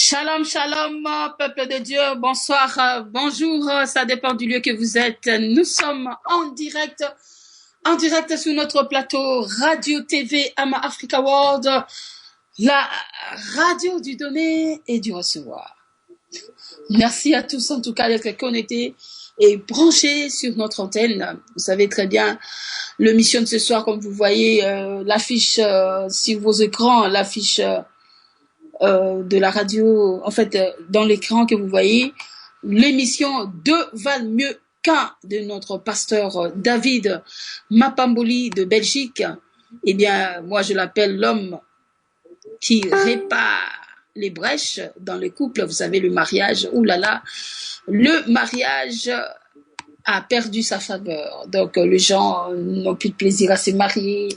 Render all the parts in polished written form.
Shalom, shalom, peuple de Dieu, bonsoir, bonjour, ça dépend du lieu que vous êtes. Nous sommes en direct sur notre plateau Radio TV Ama Africa World, la radio du donner et du recevoir. Merci à tous en tout cas d'être connectés et branchés sur notre antenne. Vous savez très bien, le mission de ce soir, comme vous voyez, l'affiche sur vos écrans, l'affiche de la radio, en fait, dans l'écran que vous voyez, l'émission Deux valent mieux qu'un de notre pasteur David Mapamboli de Belgique. Eh bien, moi, je l'appelle l'homme qui répare les brèches dans le couple. Vous savez, le mariage, oulala, le mariage a perdu sa faveur. Donc, les gens n'ont plus de plaisir à se marier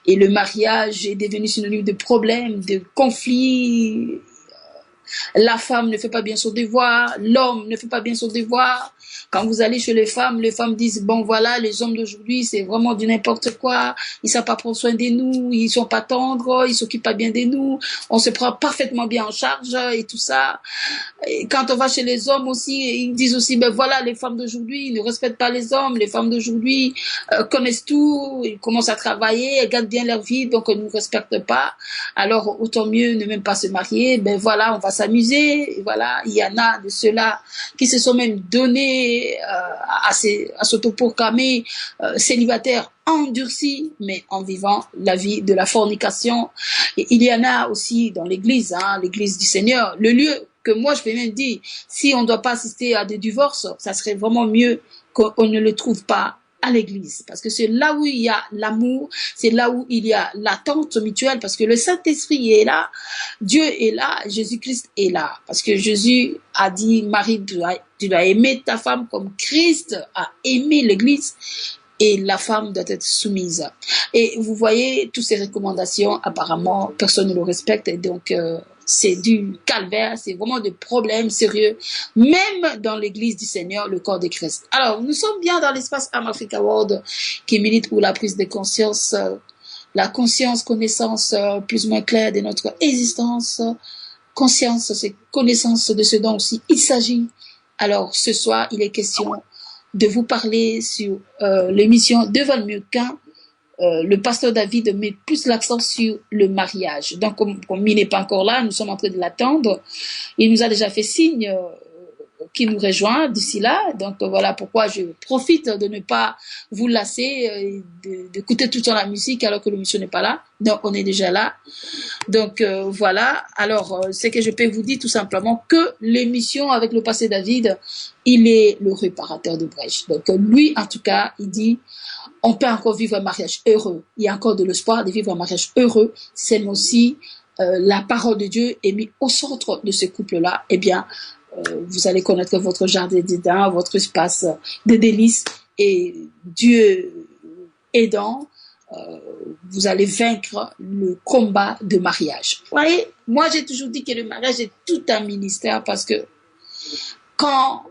et le mariage est devenu synonyme de problèmes, de conflits. La femme ne fait pas bien son devoir, l'homme ne fait pas bien son devoir. Quand vous allez chez les femmes disent, bon voilà, les hommes d'aujourd'hui, c'est vraiment du n'importe quoi, ils savent pas prendre soin de nous, ils sont pas tendres, ils s'occupent pas bien de nous, on se prend parfaitement bien en charge et tout ça. Et quand on va chez les hommes aussi, ils disent aussi, ben voilà, les femmes d'aujourd'hui, ils ne respectent pas les hommes, les femmes d'aujourd'hui connaissent tout, ils commencent à travailler, elles gagnent bien leur vie, donc elles ne nous respectent pas. Alors, autant mieux ne même pas se marier, ben voilà, on va s'amuser, et voilà, il y en a de ceux-là qui se sont même donnés à s'autoproclamer célibataires endurcis, mais en vivant la vie de la fornication. Et il y en a aussi dans l'église, l'église du Seigneur, le lieu que moi je peux même dire, si on ne doit pas assister à des divorces, ça serait vraiment mieux qu'on ne le trouve pas à l'église, parce que c'est là où il y a l'amour, c'est là où il y a l'attente mutuelle, parce que le Saint-Esprit est là, Dieu est là, Jésus-Christ est là, parce que Jésus a dit, Marie, tu dois aimer ta femme comme Christ a aimé l'église, et la femme doit être soumise. Et vous voyez, toutes ces recommandations, apparemment, personne ne le respecte, et donc c'est du calvaire, c'est vraiment des problèmes sérieux, même dans l'église du Seigneur, le corps de Christ. Alors, nous sommes bien dans l'espace Am Africa World, qui milite pour la prise de conscience, la conscience, connaissance plus ou moins claire de notre existence. Conscience, c'est connaissance de ce dont aussi il s'agit. Alors, ce soir, il est question de vous parler sur l'émission Devant mieux qu'un. Le pasteur David met plus l'accent sur le mariage. Donc, comme il n'est pas encore là, nous sommes en train de l'attendre. Il nous a déjà fait signe qu'il nous rejoint d'ici là. Donc, voilà pourquoi je profite de ne pas vous lasser, d'écouter tout le temps la musique alors que le monsieur n'est pas là. Donc, on est déjà là. Donc, voilà. Alors, ce que je peux vous dire tout simplement que l'émission avec le pasteur David, il est le réparateur de brèche. Donc, lui, en tout cas, il dit, on peut encore vivre un mariage heureux. Il y a encore de l'espoir de vivre un mariage heureux. C'est aussi la parole de Dieu est mise au centre de ce couple-là. Eh bien, vous allez connaître votre jardin d'Éden, votre espace de délices. Et Dieu aidant, vous allez vaincre le combat de mariage. Vous voyez, moi j'ai toujours dit que le mariage est tout un ministère parce que quand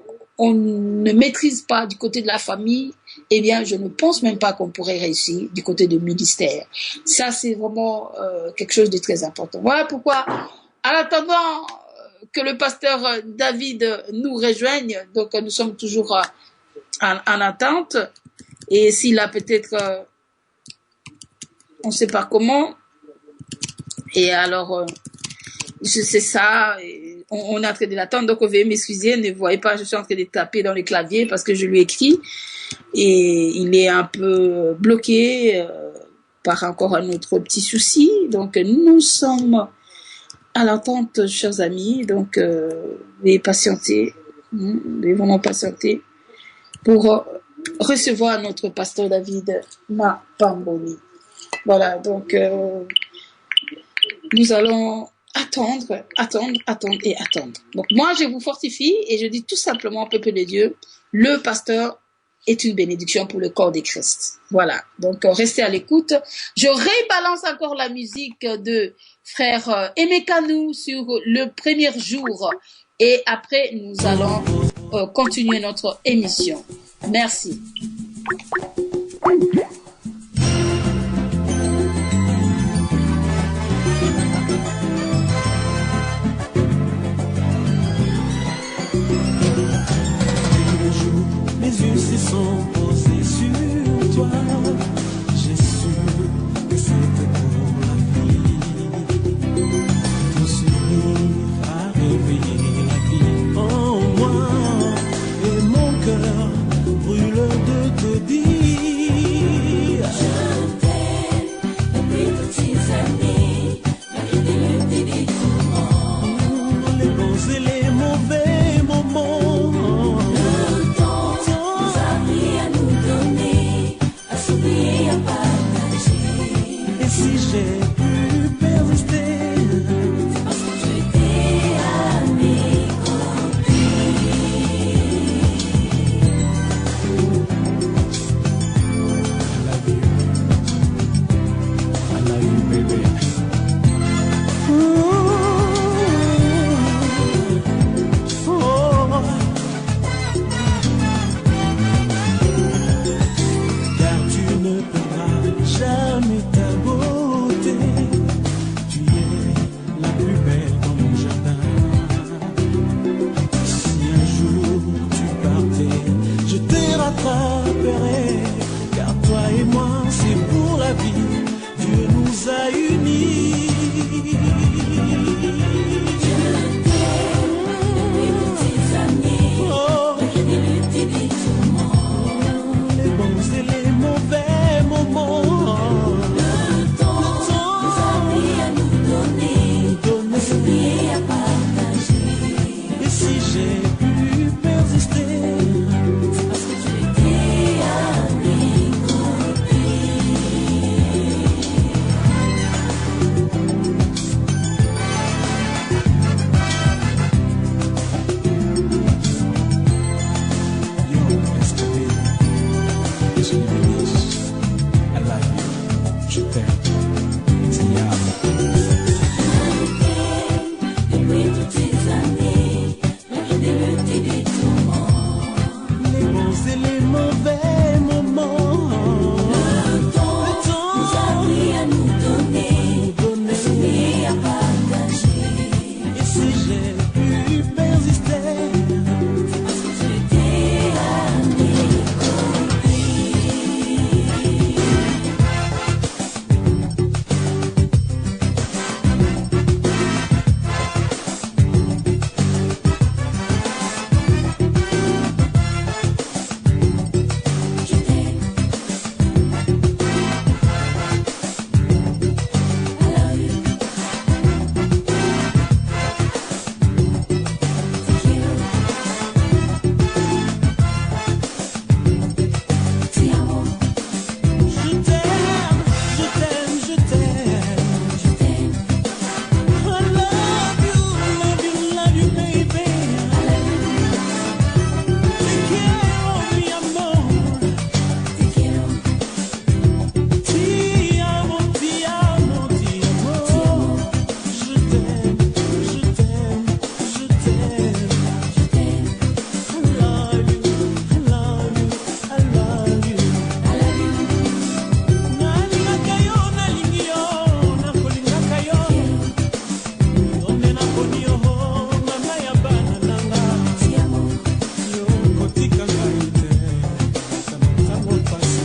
on ne maîtrise pas du côté de la famille, eh bien, je ne pense même pas qu'on pourrait réussir du côté du ministère. Ça, c'est vraiment quelque chose de très important. Voilà pourquoi, en attendant que le pasteur David nous rejoigne, donc nous sommes toujours en attente, et s'il a peut-être, on ne sait pas comment, et alors, c'est ça, on est en train de l'attendre, donc veuillez m'excuser, ne voyez pas, je suis en train de taper dans les claviers parce que je lui écris, et il est un peu bloqué par encore un autre petit souci. Donc nous sommes à l'attente, chers amis, donc veuillez patienter, veuillez vraiment patienter pour recevoir notre pasteur David Mapamboni. Voilà, donc nous allons attendre. Donc moi je vous fortifie et je dis tout simplement au peuple de Dieu, le pasteur est une bénédiction pour le corps de Christ. Voilà, donc restez à l'écoute. Je rebalance encore la musique de frère Emekanou sur le premier jour et après nous allons continuer notre émission. Merci. Mes yeux se sont posés sur toi. J'ai su que c'était pour la vie. Ton sourire a réveillé la vie en moi. Et mon cœur brûle de te dire je t'aime depuis toutes ces années. Malgré le petit tourments, les bons et les mauvais moments. Si j'ai pu persister, c'est parce que tu étais à mes côtés. t'aime, ti amo. Les bons et les mauvais moments. Le temps nous a appris à nous donner, et à partager. Et si j'ai pu persister, c'est parce que tu étais à mes côtés. Je t'aime. I love you. Te quiero. Ti amo. Je t'aime, je t'aime, je t'aime. Je t'aime. I love you, love you, love you, baby. I love you. Te quiero, mi amor. Te quiero. Ti amo, ti amo, ti amo. Je t'aime, je t'aime, je t'aime. Je t'aime. I love you, I love you, I love you. I love you. Nalingaka yo, nalingi yo, nakolingaka yo. Onde naponi yo, mama ya bana nanga. Ti amo. Yo kotika ngai te, sana ntango pasi.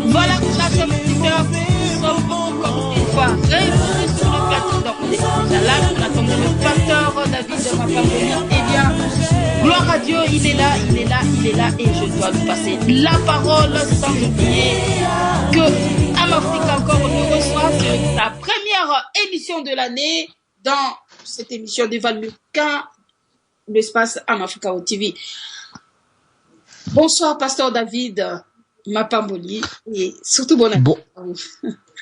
Voilà, chers auditeurs, nous sommes encore une fois réunis sur le plateau. Donc, on est déjà là, on attendait le pasteur David de Mapamboli. Eh bien, gloire à Dieu, il est là, il est là, il est là, et je dois lui passer la parole sans oublier que Amafrica encore nous reçoit sur sa première émission de l'année dans cette émission d'Evan Lucas, l'espace Amafrica au TV. Bonsoir, pasteur David Mapamboli, et surtout bonne année. Bon,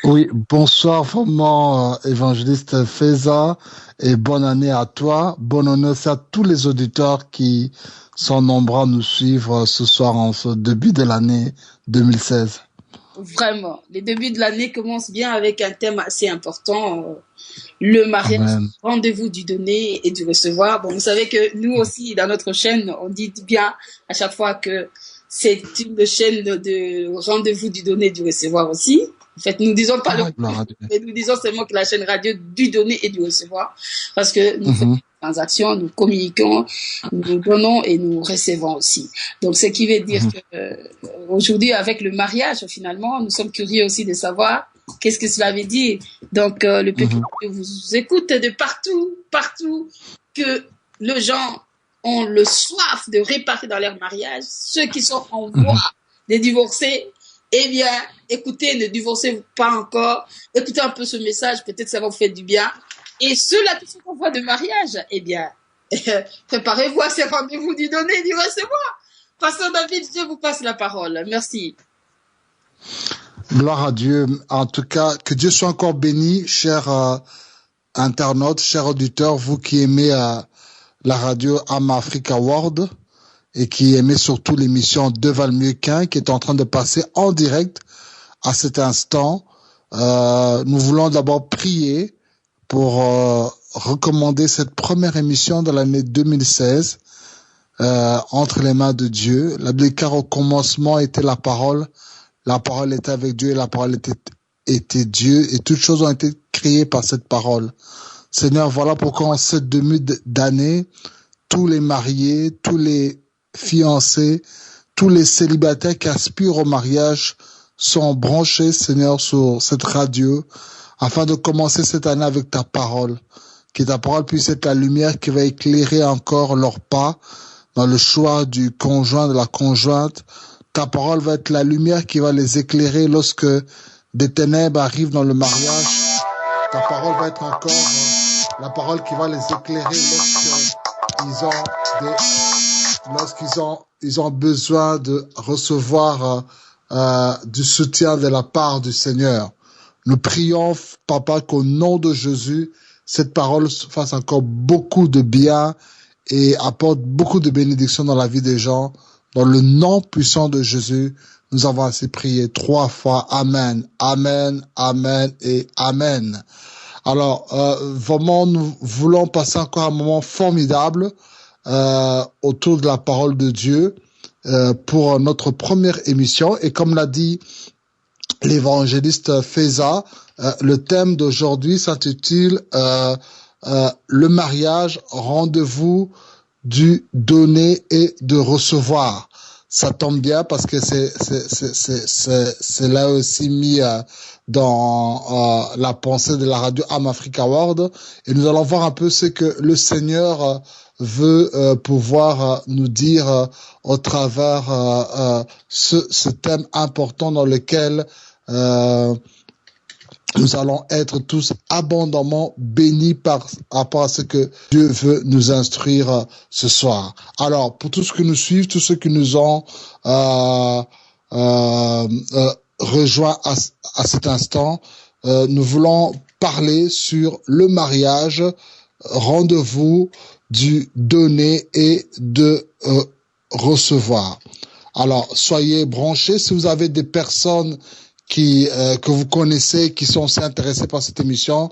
oui, bonsoir vraiment, évangéliste Feza, et bonne année à toi. Bonne année à tous les auditeurs qui sont nombreux à nous suivre ce soir en ce début de l'année 2016. Vraiment, les débuts de l'année commencent bien avec un thème assez important, le mariage, Amen. rendez-vous du donner et du recevoir. Bon, vous savez que nous aussi, dans notre chaîne, on dit bien à chaque fois que c'est une chaîne de rendez-vous du donner et du recevoir aussi. En fait, nous disons pas le Gloire à Dieu. mais nous disons seulement que la chaîne radio du donner et du recevoir, parce que nous faisons des transactions, nous communiquons, nous donnons et nous recevons aussi. Donc, ce qui veut dire que aujourd'hui, avec le mariage, finalement, nous sommes curieux aussi de savoir qu'est-ce que cela veut dire. Donc, le peuple vous écoute de partout, que les gens ont le soif de réparer dans leur mariage, ceux qui sont en voie de divorcer. Eh bien, écoutez, ne divorcez pas encore. Écoutez un peu ce message, peut-être ça va vous faire du bien. Et ceux-là qui sont en voie de mariage, eh bien, préparez-vous à ces rendez-vous du donner et du recevoir. Pasteur David, je vous passe la parole. Merci. Gloire à Dieu. En tout cas, que Dieu soit encore béni, chers internautes, chers auditeurs, vous qui aimez la radio Amafrica World et qui aimez surtout l'émission de Valmieuquin qui est en train de passer en direct à cet instant. Nous voulons d'abord prier pour recommander cette première émission de l'année 2016 entre les mains de Dieu. La Bible dit, car au commencement était la parole était avec Dieu et la parole était Dieu et toutes choses ont été créées par cette parole. Seigneur, voilà pourquoi en cette demi d'année, tous les mariés, tous les fiancés, tous les célibataires qui aspirent au mariage sont branchés, Seigneur, sur cette radio afin de commencer cette année avec ta parole. Que ta parole puisse être la lumière qui va éclairer encore leurs pas dans le choix du conjoint, de la conjointe. Ta parole va être la lumière qui va les éclairer lorsque des ténèbres arrivent dans le mariage. Ta parole va être encore la parole qui va les éclairer lorsqu'ils ont besoin de recevoir du soutien de la part du Seigneur. Nous prions, Papa, qu'au nom de Jésus, cette parole fasse encore beaucoup de bien et apporte beaucoup de bénédictions dans la vie des gens. Dans le nom puissant de Jésus, nous avons ainsi prié 3 fois. Amen, Amen, Amen et Amen. Alors, vraiment, nous voulons passer encore un moment formidable autour de la parole de Dieu pour notre première émission. Et comme l'a dit l'évangéliste Feza, le thème d'aujourd'hui s'intitule le mariage, rendez-vous du donner et de recevoir. Ça tombe bien parce que c'est là aussi mis dans la pensée de la radio Am Africa World, et nous allons voir un peu ce que le Seigneur veut pouvoir nous dire au travers ce thème important dans lequel nous allons être tous abondamment bénis par rapport à ce que Dieu veut nous instruire ce soir. Alors, pour tous ceux qui nous suivent, tous ceux qui nous ont rejoints à cet instant, nous voulons parler sur le mariage, rendez-vous du donner et de recevoir. Alors, soyez branchés. Si vous avez des personnes que vous connaissez, qui sont aussi intéressés par cette émission,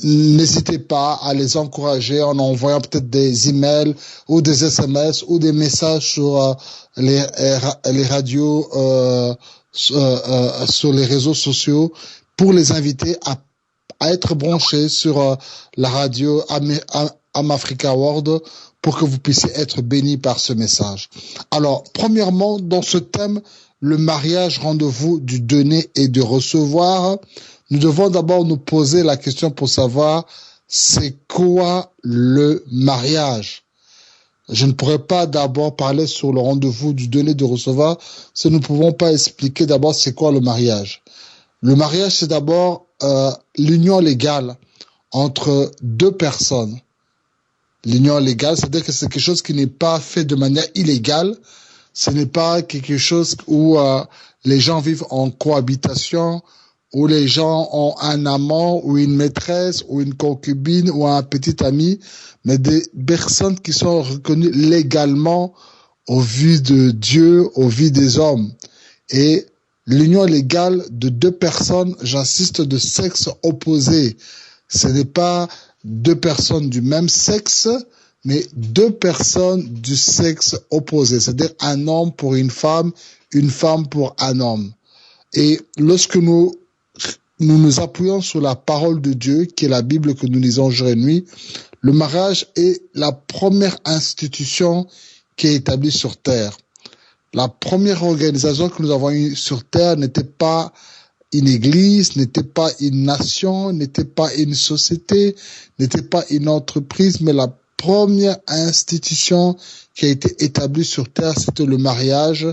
n'hésitez pas à les encourager en envoyant peut-être des emails ou des SMS ou des messages sur les radios, sur les réseaux sociaux, pour les inviter à être branchés sur la radio Am Africa World, pour que vous puissiez être bénis par ce message. Alors, premièrement, dans ce thème, le mariage, rendez-vous du donner et du recevoir, nous devons d'abord nous poser la question pour savoir c'est quoi le mariage. Je ne pourrais pas d'abord parler sur le rendez-vous du donner et du recevoir si nous ne pouvons pas expliquer d'abord c'est quoi le mariage. Le mariage, c'est d'abord l'union légale entre deux personnes. L'union légale, c'est-à-dire que c'est quelque chose qui n'est pas fait de manière illégale. Ce n'est pas quelque chose où les gens vivent en cohabitation, où les gens ont un amant ou une maîtresse ou une concubine ou un petit ami, mais des personnes qui sont reconnues légalement au vu de Dieu, au vu des hommes. Et l'union légale de deux personnes, j'insiste, de sexe opposé. Ce n'est pas deux personnes du même sexe, mais deux personnes du sexe opposé, c'est-à-dire un homme pour une femme pour un homme. Et lorsque nous nous appuyons sur la parole de Dieu, qui est la Bible que nous lisons jour et nuit, le mariage est la première institution qui est établie sur terre. La première organisation que nous avons eue sur terre n'était pas une église, n'était pas une nation, n'était pas une société, n'était pas une entreprise, mais la première institution qui a été établie sur terre, c'était le mariage,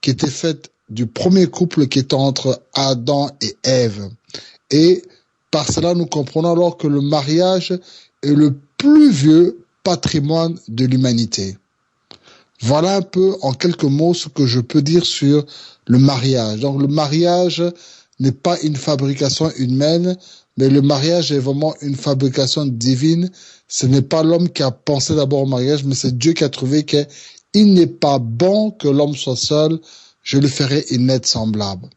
qui était fait du premier couple qui était entre Adam et Ève. Et par cela, nous comprenons alors que le mariage est le plus vieux patrimoine de l'humanité. Voilà un peu en quelques mots ce que je peux dire sur le mariage. Donc le mariage n'est pas une fabrication humaine, mais le mariage est vraiment une fabrication divine. Ce n'est pas l'homme qui a pensé d'abord au mariage, mais c'est Dieu qui a trouvé qu'il n'est pas bon que l'homme soit seul, je lui ferai une aide semblable.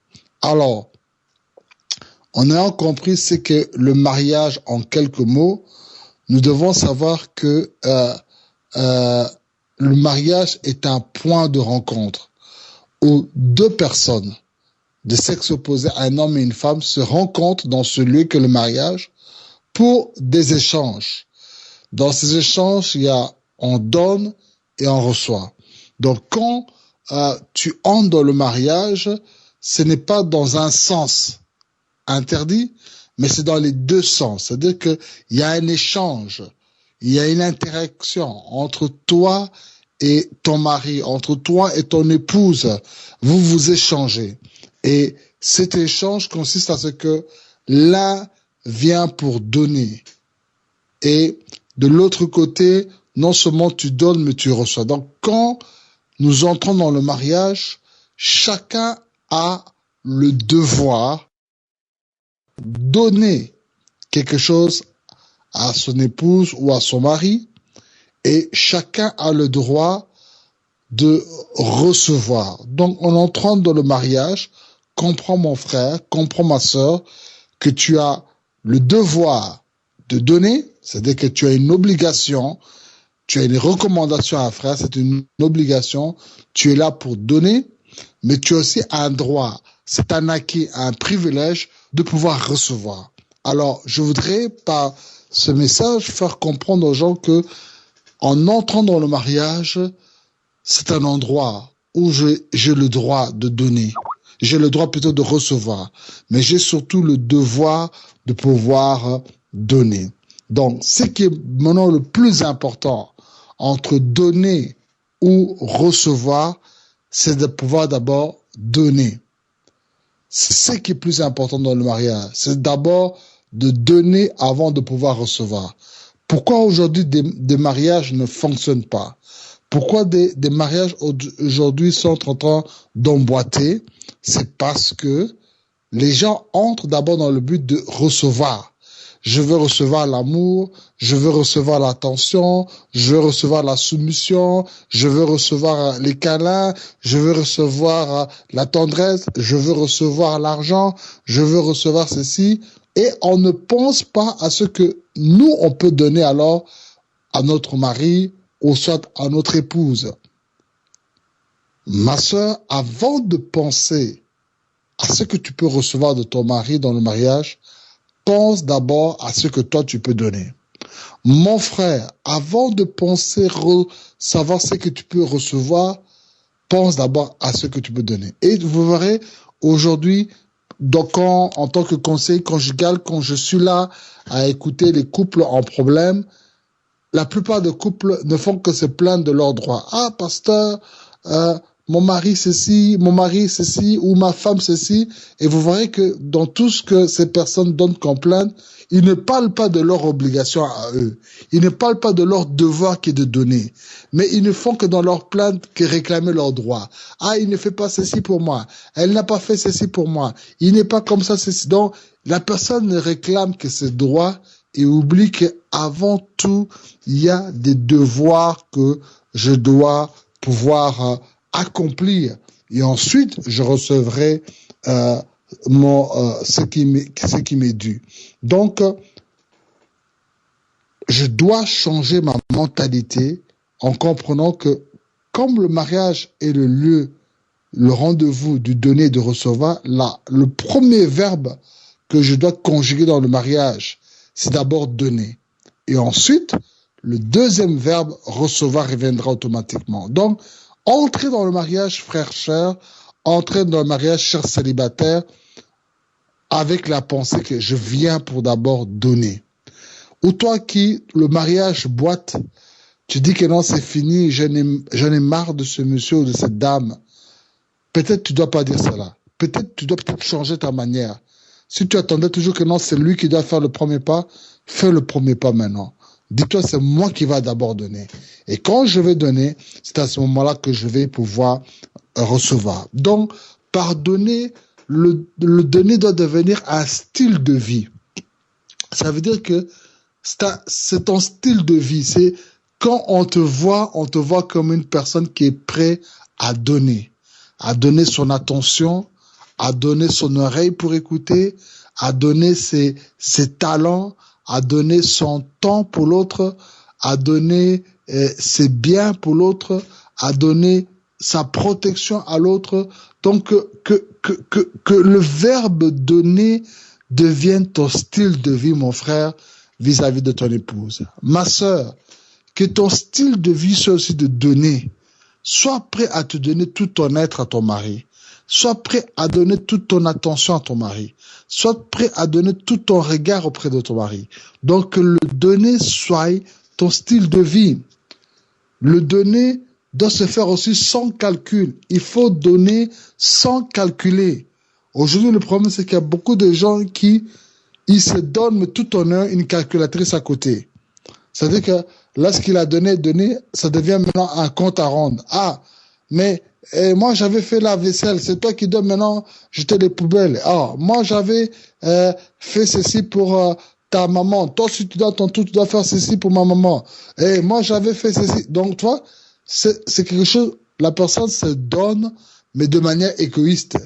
Alors, en ayant compris ce que le mariage en quelques mots, nous devons savoir que le mariage est un point de rencontre où deux personnes de sexe opposé, un homme et une femme, se rencontrent dans ce lieu qu'est le mariage pour des échanges. Dans ces échanges, on donne et on reçoit. Donc quand tu entres dans le mariage, ce n'est pas dans un sens interdit, mais c'est dans les deux sens. C'est-à-dire qu'il y a un échange, il y a une interaction entre toi et ton mari, entre toi et ton épouse. Vous vous échangez. Et cet échange consiste à ce que l'un vient pour donner. Et de l'autre côté, non seulement tu donnes, mais tu reçois. Donc quand nous entrons dans le mariage, chacun a le devoir de donner quelque chose à son épouse ou à son mari, et chacun a le droit de recevoir. Donc, en entrant dans le mariage, comprends mon frère, comprends ma sœur, que tu as le devoir de donner, c'est-à-dire que tu as une obligation, tu as une recommandation à faire, c'est une obligation, tu es là pour donner, mais tu as aussi un droit, c'est un acquis, un privilège de pouvoir recevoir. Alors, je voudrais par ce message faire comprendre aux gens que en entrant dans le mariage, c'est un endroit où j'ai le droit de donner. J'ai le droit plutôt de recevoir. Mais j'ai surtout le devoir de pouvoir donner. Donc, ce qui est maintenant le plus important entre donner ou recevoir, c'est de pouvoir d'abord donner. C'est ce qui est plus important dans le mariage. C'est d'abord de donner avant de pouvoir recevoir. Pourquoi aujourd'hui des mariages ne fonctionnent pas? Pourquoi des mariages aujourd'hui sont en train d'emboîter? C'est parce que les gens entrent d'abord dans le but de recevoir. Je veux recevoir l'amour, je veux recevoir l'attention, je veux recevoir la soumission, je veux recevoir les câlins, je veux recevoir la tendresse, je veux recevoir l'argent, je veux recevoir ceci. Et on ne pense pas à ce que nous, on peut donner alors à notre mari ou soit à notre épouse. Ma sœur, avant de penser à ce que tu peux recevoir de ton mari dans le mariage, pense d'abord à ce que toi tu peux donner. Mon frère, avant de penser savoir ce que tu peux recevoir, pense d'abord à ce que tu peux donner. Et vous verrez, aujourd'hui, donc en tant que conseiller conjugal, quand je suis là à écouter les couples en problème, la plupart des couples ne font que se plaindre de leurs droits. Ah, pasteur, mon mari ceci, ou ma femme ceci. Et vous verrez que dans tout ce que ces personnes donnent comme plainte, ils ne parlent pas de leur obligation à eux. Ils ne parlent pas de leur devoir qui est de donner. Mais ils ne font que dans leur plainte que réclamer leurs droits. Ah, il ne fait pas ceci pour moi. Elle n'a pas fait ceci pour moi. Il n'est pas comme ça, ceci. Donc, la personne ne réclame que ses droits et oublie qu'avant tout, il y a des devoirs que je dois pouvoir accomplir. Et ensuite, je recevrai ce qui m'est dû. Donc, je dois changer ma mentalité en comprenant que comme le mariage est le lieu, le rendez-vous du donner et de recevoir, le premier verbe que je dois conjuguer dans le mariage, c'est d'abord donner. Et ensuite, le deuxième verbe, recevoir, reviendra automatiquement. Donc, entrez dans le mariage, frères, chers, entrez dans le mariage, chers célibataires, avec la pensée que je viens pour d'abord donner. Ou toi qui, le mariage boite, tu dis que non, c'est fini, j'en ai marre de ce monsieur ou de cette dame. Peut-être tu dois pas dire cela. Peut-être tu dois changer ta manière. Si tu attendais toujours que non, c'est lui qui doit faire le premier pas, fais le premier pas maintenant. Dis-toi, c'est moi qui va d'abord donner. Et quand je vais donner, c'est à ce moment-là que je vais pouvoir recevoir. Donc, pardonner, le donner doit devenir un style de vie. Ça veut dire que c'est ton style de vie. C'est quand on te voit comme une personne qui est prête à donner son attention, à donner son oreille pour écouter, à donner ses talents, à donner son temps pour l'autre, à donner ses biens pour l'autre, à donner sa protection à l'autre. Donc que le verbe donner devienne ton style de vie, mon frère, vis-à-vis de ton épouse. Ma sœur, que ton style de vie soit aussi de donner. Sois prêt à te donner tout ton être à ton mari. Sois prêt à donner toute ton attention à ton mari. Sois prêt à donner tout ton regard auprès de ton mari. Donc, que le donner soit ton style de vie. Le donner doit se faire aussi sans calcul. Il faut donner sans calculer. Aujourd'hui, le problème, c'est qu'il y a beaucoup de gens qui, ils se donnent, mais tout en ayant une calculatrice à côté. C'est-à-dire que lorsqu'il a donné, ça devient maintenant un compte à rendre. Ah, mais moi j'avais fait la vaisselle, c'est toi qui dois maintenant jeter les poubelles. Ah, moi j'avais fait ceci pour ta maman. Toi, si tu dois ton tour, tu dois faire ceci pour ma maman. Et moi, j'avais fait ceci. Donc, toi, c'est quelque chose, la personne se donne, mais de manière égoïste.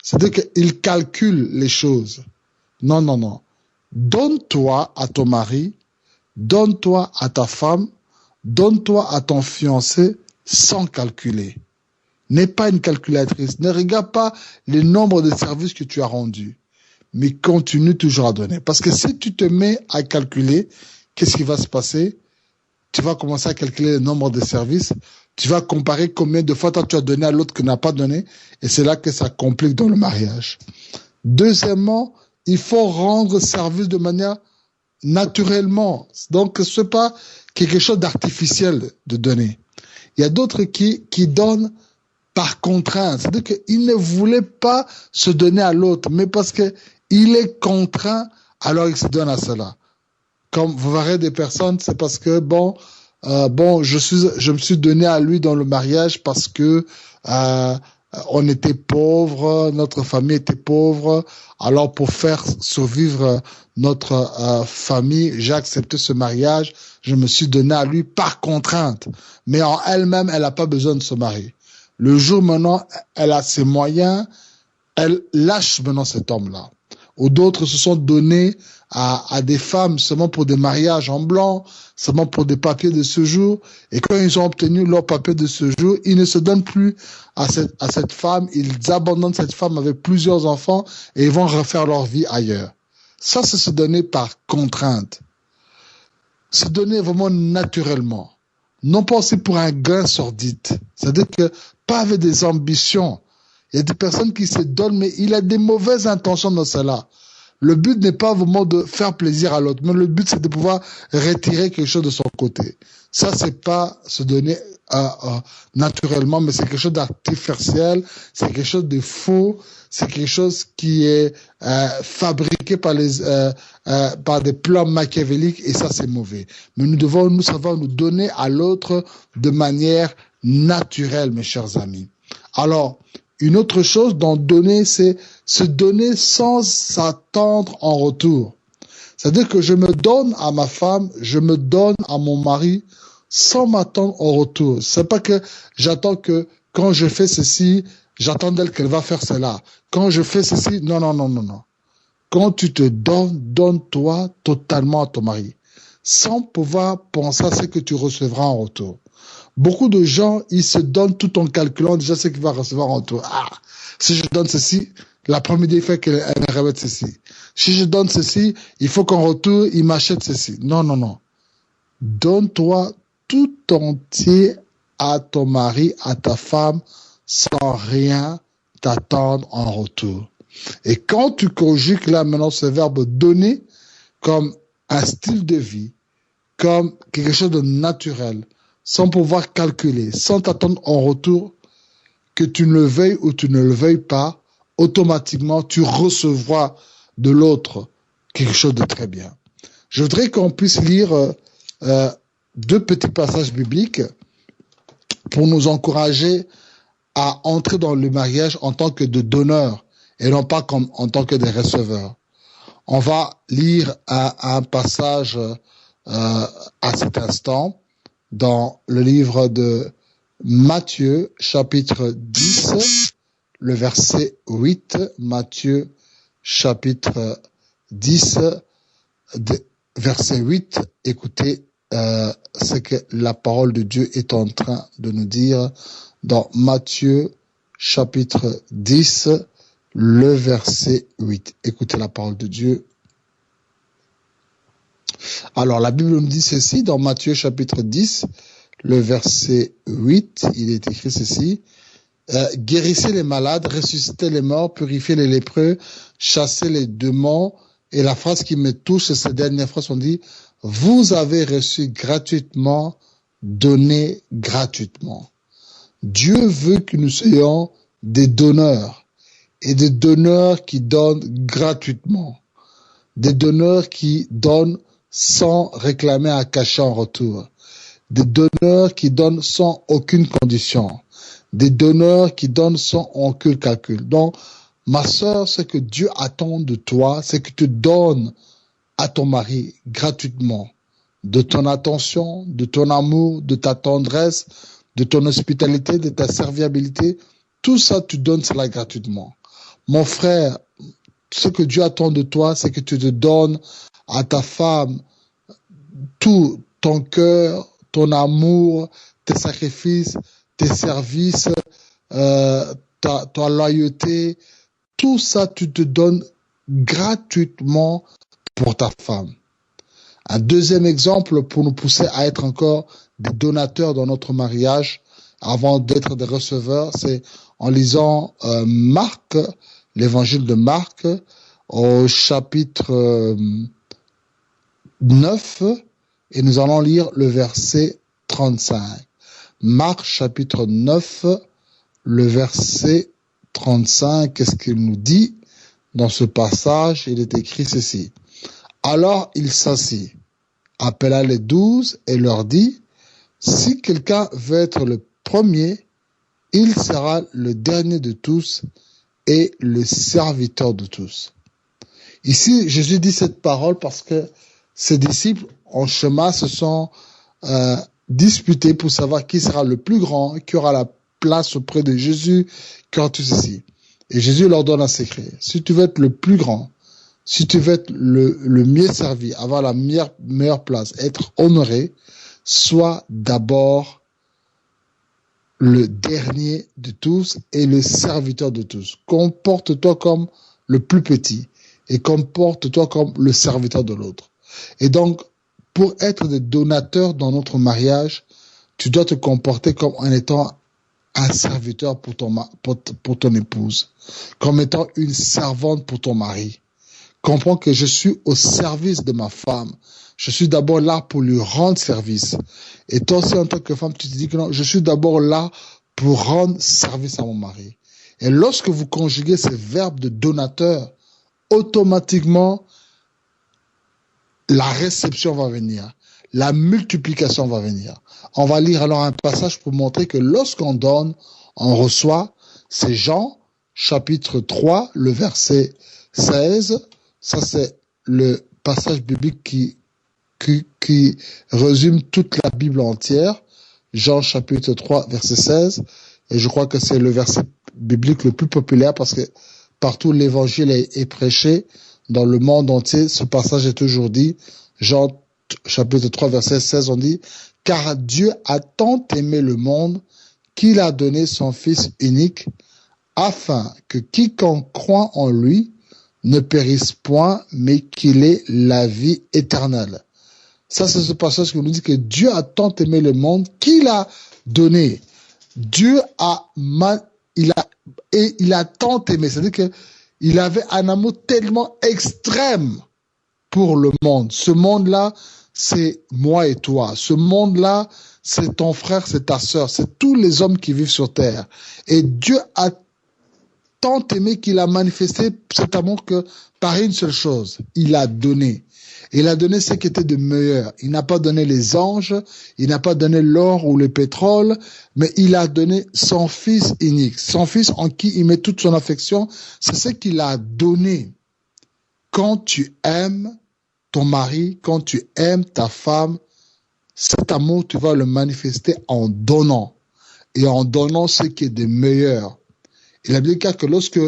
C'est-à-dire qu'il calcule les choses. Non, non, non. Donne-toi à ton mari, donne-toi à ta femme, donne-toi à ton fiancé sans calculer. N'aie pas une calculatrice. Ne regarde pas le nombre de services que tu as rendus, mais continue toujours à donner. Parce que si tu te mets à calculer, qu'est-ce qui va se passer? Tu vas commencer à calculer le nombre de services. Tu vas comparer combien de fois toi tu as donné à l'autre qui n'a pas donné. Et c'est là que ça complique dans le mariage. Deuxièmement, il faut rendre service de manière naturellement. Donc, ce n'est pas quelque chose d'artificiel de donner. Il y a d'autres qui donnent par contrainte. C'est-à-dire qu'il ne voulait pas se donner à l'autre, mais parce que il est contraint, alors il se donne à cela. Comme vous verrez des personnes, c'est parce que je me suis donné à lui dans le mariage parce que on était pauvres, notre famille était pauvre. Alors pour faire survivre notre famille, j'ai accepté ce mariage. Je me suis donné à lui par contrainte. Mais en elle-même, elle n'a pas besoin de se marier. Le jour maintenant, elle a ses moyens, elle lâche maintenant cet homme-là. Ou d'autres se sont donnés à des femmes seulement pour des mariages en blanc, seulement pour des papiers de séjour. Et quand ils ont obtenu leur papier de séjour, ils ne se donnent plus à cette femme. Ils abandonnent cette femme avec plusieurs enfants et ils vont refaire leur vie ailleurs. Ça, c'est se donner par contrainte. Se donner vraiment naturellement. Non pas aussi pour un gain sordide. C'est-à-dire que pas avec des ambitions. Il y a des personnes qui se donnent, mais il a des mauvaises intentions dans cela. Le but n'est pas vraiment de faire plaisir à l'autre, mais le but c'est de pouvoir retirer quelque chose de son côté. Ça, c'est pas se donner naturellement, mais c'est quelque chose d'artificiel, c'est quelque chose de faux, c'est quelque chose qui est fabriqué par des plans machiavéliques, et ça c'est mauvais. Mais nous devons nous savoir nous donner à l'autre de manière naturelle, mes chers amis. Alors, une autre chose dans donner, c'est se donner sans s'attendre en retour. C'est-à-dire que je me donne à ma femme, je me donne à mon mari sans m'attendre en retour. C'est pas que j'attends que quand je fais ceci, j'attends d'elle qu'elle va faire cela. Quand je fais ceci, non, non, non, non, non. Quand tu te donnes, donne-toi totalement à ton mari, sans pouvoir penser à ce que tu recevras en retour. Beaucoup de gens, ils se donnent tout en calculant déjà ce qu'il va recevoir en retour. Ah, si je donne ceci, l'après-midi, il fait qu'elle me remette ceci. Si je donne ceci, il faut qu'en retour, il m'achète ceci. Non, non, non. Donne-toi tout entier à ton mari, à ta femme, sans rien t'attendre en retour. Et quand tu conjugues là maintenant ce verbe donner comme un style de vie, comme quelque chose de naturel, sans pouvoir calculer, sans t'attendre en retour, que tu ne le veuilles ou tu ne le veuilles pas, automatiquement, tu recevras de l'autre quelque chose de très bien. Je voudrais qu'on puisse lire deux petits passages bibliques pour nous encourager à entrer dans le mariage en tant que de donneurs et non pas comme en tant que des receveurs. On va lire un passage à cet instant dans le livre de Matthieu, chapitre 10, le verset 8. Matthieu, chapitre 10, verset 8. Écoutez ce que la parole de Dieu est en train de nous dire dans Matthieu, chapitre 10, le verset 8. Écoutez la parole de Dieu. Alors, la Bible nous dit ceci dans Matthieu chapitre 10, le verset 8, il est écrit ceci. Guérissez les malades, ressuscitez les morts, purifiez les lépreux, chassez les démons. Et la phrase qui me touche, ces dernières phrases, on dit, vous avez reçu gratuitement, donnez gratuitement. Dieu veut que nous soyons des donneurs, et des donneurs qui donnent gratuitement, des donneurs qui donnent sans réclamer un cachet en retour, des donneurs qui donnent sans aucune condition, des donneurs qui donnent sans aucun calcul. Donc, ma sœur, ce que Dieu attend de toi, c'est que tu donnes à ton mari gratuitement de ton attention, de ton amour, de ta tendresse, de ton hospitalité, de ta serviabilité. Tout ça, tu donnes cela gratuitement. Mon frère, ce que Dieu attend de toi, c'est que tu te donnes à ta femme tout ton cœur, ton amour, tes sacrifices, tes services, ta loyauté. Tout ça, tu te donnes gratuitement pour ta femme. Un deuxième exemple pour nous pousser à être encore des donateurs dans notre mariage avant d'être des receveurs, c'est en lisant Marc, l'évangile de Marc, au chapitre 9, et nous allons lire le verset 35. Marc, chapitre 9, le verset 35, qu'est-ce qu'il nous dit dans ce passage? Il est écrit ceci. Alors il s'assit, appela les 12 et leur dit, si quelqu'un veut être le premier, il sera le dernier de tous et le serviteur de tous. Ici, Jésus dit cette parole parce que ses disciples en chemin se sont disputés pour savoir qui sera le plus grand, qui aura la place auprès de Jésus, qui aura tout ceci. Et Jésus leur donne un secret. Si tu veux être le plus grand, si tu veux être le mieux servi, avoir la meilleure place, être honoré, sois d'abord le dernier de tous et le serviteur de tous. Comporte-toi comme le plus petit et comporte-toi comme le serviteur de l'autre. Et donc, pour être des donateurs dans notre mariage, tu dois te comporter comme en étant un serviteur pour ton épouse, comme étant une servante pour ton mari. Comprends que je suis au service de ma femme. Je suis d'abord là pour lui rendre service. Et toi aussi, en tant que femme, tu te dis que non, je suis d'abord là pour rendre service à mon mari. Et lorsque vous conjuguez ces verbes de donateur, automatiquement, la réception va venir. La multiplication va venir. On va lire alors un passage pour montrer que lorsqu'on donne, on reçoit. C'est Jean, chapitre 3, le verset 16. Ça, c'est le passage biblique qui résume toute la Bible entière. Jean, chapitre 3, verset 16. Et je crois que c'est le verset biblique le plus populaire parce que partout l'évangile est prêché dans le monde entier. Ce passage est toujours dit. Jean, chapitre 3, verset 16, on dit, « Car Dieu a tant aimé le monde qu'il a donné son Fils unique, afin que quiconque croit en lui ne périsse point, mais qu'il ait la vie éternelle. » Ça, c'est ce passage qui nous dit que Dieu a tant aimé le monde qu'il a donné. Dieu il a tant aimé. C'est-à-dire que il avait un amour tellement extrême pour le monde. Ce monde-là, c'est moi et toi. Ce monde-là, c'est ton frère, c'est ta sœur, c'est tous les hommes qui vivent sur terre. Et Dieu a tant aimé qu'il a manifesté cet amour que par une seule chose, il a donné. Il a donné ce qui était de meilleur. Il n'a pas donné les anges, il n'a pas donné l'or ou le pétrole, mais il a donné son Fils unique. Son Fils en qui il met toute son affection, c'est ce qu'il a donné. Quand tu aimes ton mari, quand tu aimes ta femme, cet amour, tu vas le manifester en donnant. Et en donnant ce qui est de meilleur. Et la Bible dit que lorsque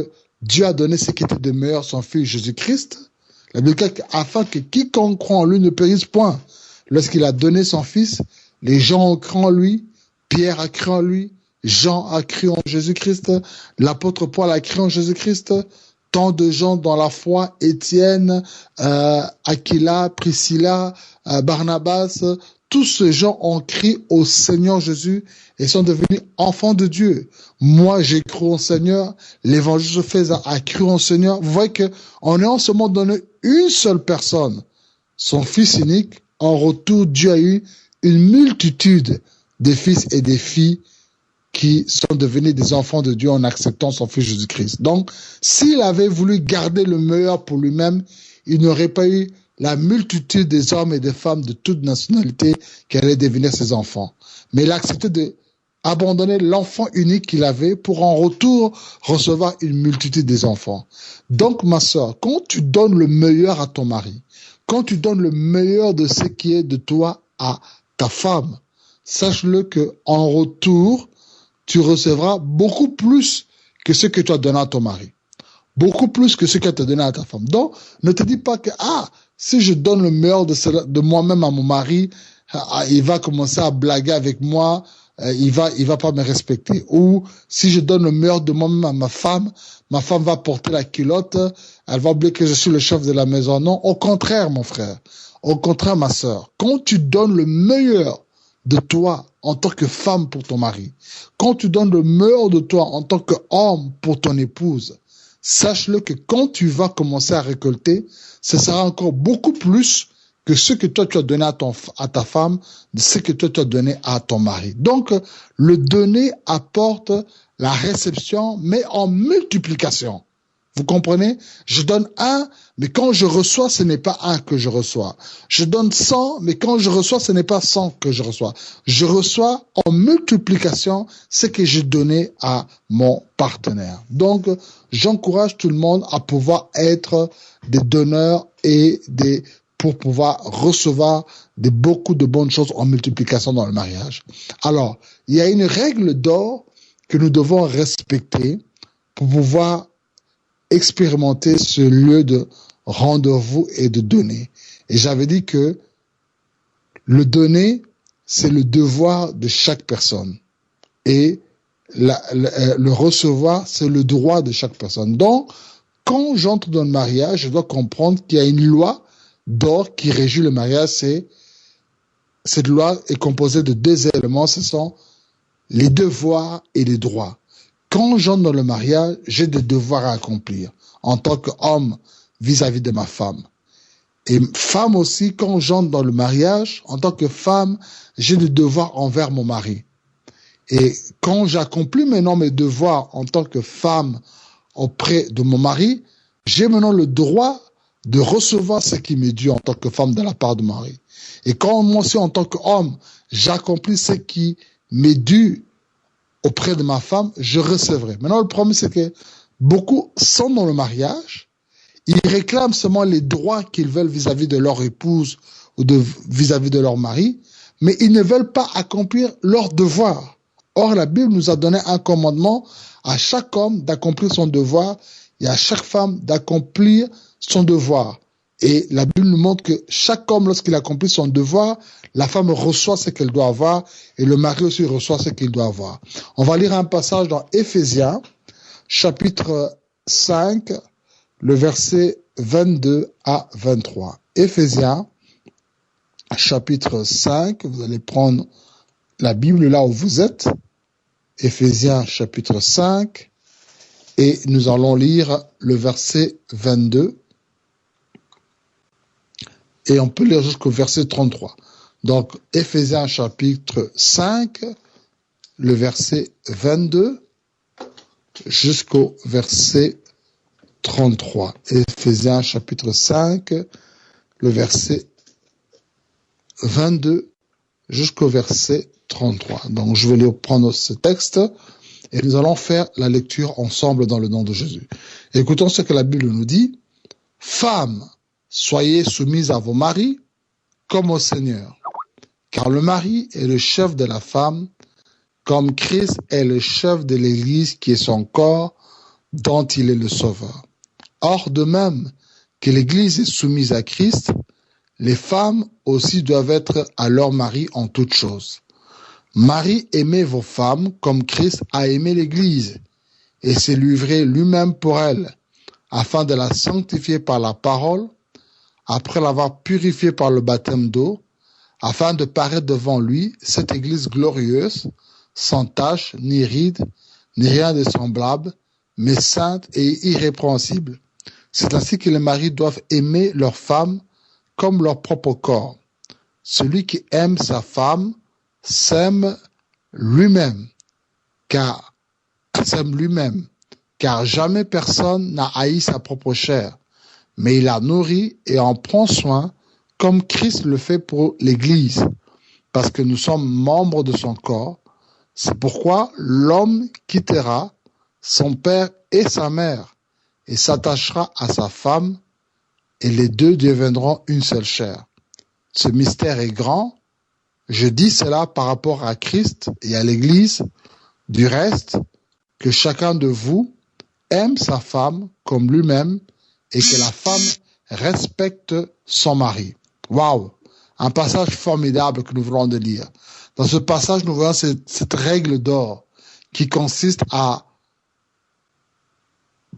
Dieu a donné ce qui était de meilleur, son Fils Jésus-Christ, la Bible dit afin que quiconque croit en lui ne périsse point. Lorsqu'il a donné son Fils, les gens ont cru en lui, Pierre a cru en lui, Jean a cru en Jésus-Christ, l'apôtre Paul a cru en Jésus-Christ, tant de gens dans la foi, Étienne, Aquila, Priscilla, Barnabas, tous ces gens ont crié au Seigneur Jésus et sont devenus enfants de Dieu. Moi, j'ai cru au Seigneur, l'évangile se fait a cru au Seigneur. Vous voyez que on est en ce monde donné une seule personne, son Fils unique. En retour, Dieu a eu une multitude de fils et des filles qui sont devenus des enfants de Dieu en acceptant son Fils Jésus-Christ. Donc, s'il avait voulu garder le meilleur pour lui-même, il n'aurait pas eu la multitude des hommes et des femmes de toute nationalité qui allaient devenir ses enfants. Mais il a accepté de abandonner l'enfant unique qu'il avait pour en retour recevoir une multitude des enfants. Donc, ma sœur, quand tu donnes le meilleur à ton mari, quand tu donnes le meilleur de ce qui est de toi à ta femme, sache-le que en retour, tu recevras beaucoup plus que ce que tu as donné à ton mari. Beaucoup plus que ce que tu as donné à ta femme. Donc, ne te dis pas que, si je donne le meilleur de moi-même à mon mari, il va commencer à blaguer avec moi, il va pas me respecter. Ou, si je donne le meilleur de moi-même à ma femme va porter la culotte, elle va oublier que je suis le chef de la maison. Non, au contraire, mon frère. Au contraire, ma sœur. Quand tu donnes le meilleur de toi en tant que femme pour ton mari, quand tu donnes le meilleur de toi en tant qu'homme pour ton épouse, sache-le que quand tu vas commencer à récolter, ce sera encore beaucoup plus que ce que toi tu as donné à ta femme, de ce que toi tu as donné à ton mari. Donc, le donner apporte la réception, mais en multiplication. Vous comprenez? Je donne 1, mais quand je reçois, ce n'est pas 1 que je reçois. Je donne 100, mais quand je reçois, ce n'est pas 100 que je reçois. Je reçois en multiplication ce que j'ai donné à mon partenaire. Donc, j'encourage tout le monde à pouvoir être des donneurs et pour pouvoir recevoir beaucoup de bonnes choses en multiplication dans le mariage. Alors, il y a une règle d'or que nous devons respecter pour pouvoir expérimenter ce lieu de rendez-vous et de donner. Et j'avais dit que le donner, c'est le devoir de chaque personne. Et le recevoir, c'est le droit de chaque personne. Donc, quand j'entre dans le mariage, je dois comprendre qu'il y a une loi d'or qui régit le mariage. Cette loi est composée de 2 éléments, ce sont les devoirs et les droits. Quand j'entre dans le mariage, j'ai des devoirs à accomplir en tant qu'homme vis-à-vis de ma femme. Et femme aussi, quand j'entre dans le mariage, en tant que femme, j'ai des devoirs envers mon mari. Et quand j'accomplis maintenant mes devoirs en tant que femme auprès de mon mari, j'ai maintenant le droit de recevoir ce qui m'est dû en tant que femme de la part de mon mari. Et quand moi aussi, en tant qu'homme, j'accomplis ce qui m'est dû auprès de ma femme, je recevrai. Maintenant, le problème, c'est que beaucoup sont dans le mariage, ils réclament seulement les droits qu'ils veulent vis-à-vis de leur épouse ou vis-à-vis de leur mari, mais ils ne veulent pas accomplir leurs devoirs. Or, la Bible nous a donné un commandement à chaque homme d'accomplir son devoir et à chaque femme d'accomplir son devoir. Et la Bible nous montre que chaque homme, lorsqu'il accomplit son devoir, la femme reçoit ce qu'elle doit avoir et le mari aussi reçoit ce qu'il doit avoir. On va lire un passage dans Éphésiens, chapitre 5, le verset 22 à 23. Éphésiens, chapitre 5, vous allez prendre la Bible là où vous êtes. Éphésiens, chapitre 5, et nous allons lire le verset 22. Et on peut lire jusqu'au verset 33. Donc, Éphésiens chapitre 5, le verset 22, jusqu'au verset 33. Éphésiens chapitre 5, le verset 22, jusqu'au verset 33. Donc, je vais lire prendre ce texte et nous allons faire la lecture ensemble dans le nom de Jésus. Écoutons ce que la Bible nous dit. Femmes, soyez soumises à vos maris comme au Seigneur, car le mari est le chef de la femme, comme Christ est le chef de l'Église qui est son corps, dont il est le sauveur. Or, de même que l'Église est soumise à Christ, les femmes aussi doivent être à leur mari en toutes choses. Marie, aimez vos femmes comme Christ a aimé l'Église et s'est livré lui-même pour elle, afin de la sanctifier par la parole, après l'avoir purifiée par le baptême d'eau, afin de paraître devant lui, cette Église glorieuse, sans tache, ni ride, ni rien de semblable, mais sainte et irrépréhensible. C'est ainsi que les maris doivent aimer leurs femmes comme leur propre corps. Celui qui aime sa femme s'aime lui-même, car jamais personne n'a haï sa propre chair, mais il la nourrit et en prend soin, comme Christ le fait pour l'Église, parce que nous sommes membres de son corps. C'est pourquoi l'homme quittera son père et sa mère, et s'attachera à sa femme, et les deux deviendront une seule chair. Ce mystère est grand. Je dis cela par rapport à Christ et à l'Église. Du reste, que chacun de vous aime sa femme comme lui-même et que la femme respecte son mari. Waouh! Un passage formidable que nous venons de lire. Dans ce passage, nous voyons cette règle d'or qui consiste à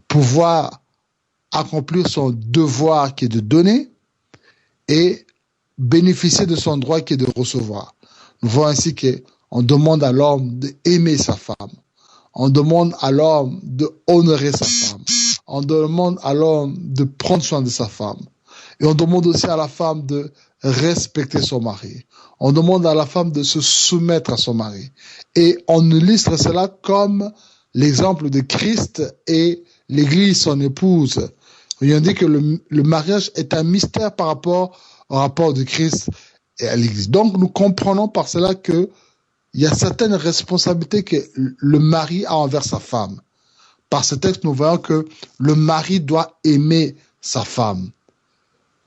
pouvoir accomplir son devoir qui est de donner et bénéficier de son droit qui est de recevoir. Nous voyons ainsi qu'on demande à l'homme d'aimer sa femme. On demande à l'homme d'honorer sa femme. On demande à l'homme de prendre soin de sa femme. Et on demande aussi à la femme de respecter son mari. On demande à la femme de se soumettre à son mari. Et on illustre cela comme l'exemple de Christ et l'Église, son épouse. On dit que le mariage est un mystère par rapport au rapport de Christ et à l'Église. Donc nous comprenons par cela que il y a certaines responsabilités que le mari a envers sa femme. Par ce texte, nous voyons que le mari doit aimer sa femme.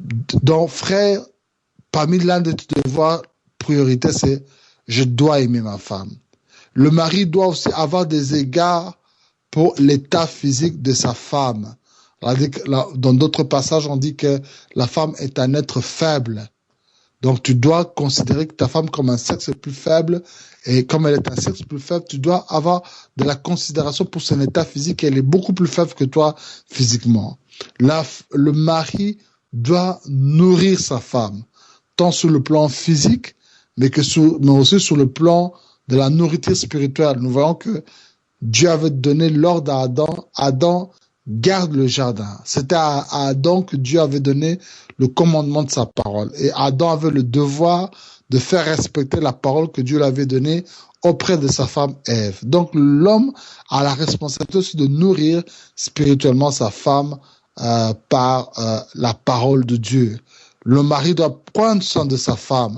Donc, frère, parmi l'un de tes devoirs prioritaires, c'est je dois aimer ma femme. Le mari doit aussi avoir des égards pour l'état physique de sa femme. Dans d'autres passages, on dit que la femme est un être faible. Donc, tu dois considérer que ta femme comme un sexe plus faible, et comme elle est un sexe plus faible, tu dois avoir de la considération pour son état physique, et elle est beaucoup plus faible que toi physiquement. Le mari doit nourrir sa femme, tant sur le plan physique, mais aussi sur le plan de la nourriture spirituelle. Nous voyons que Dieu avait donné l'ordre à Adam. Adam, garde le jardin. C'était à Adam que Dieu avait donné le commandement de sa parole. Et Adam avait le devoir de faire respecter la parole que Dieu lui avait donnée auprès de sa femme Ève. Donc l'homme a la responsabilité aussi de nourrir spirituellement sa femme par la parole de Dieu. Le mari doit prendre soin de sa femme.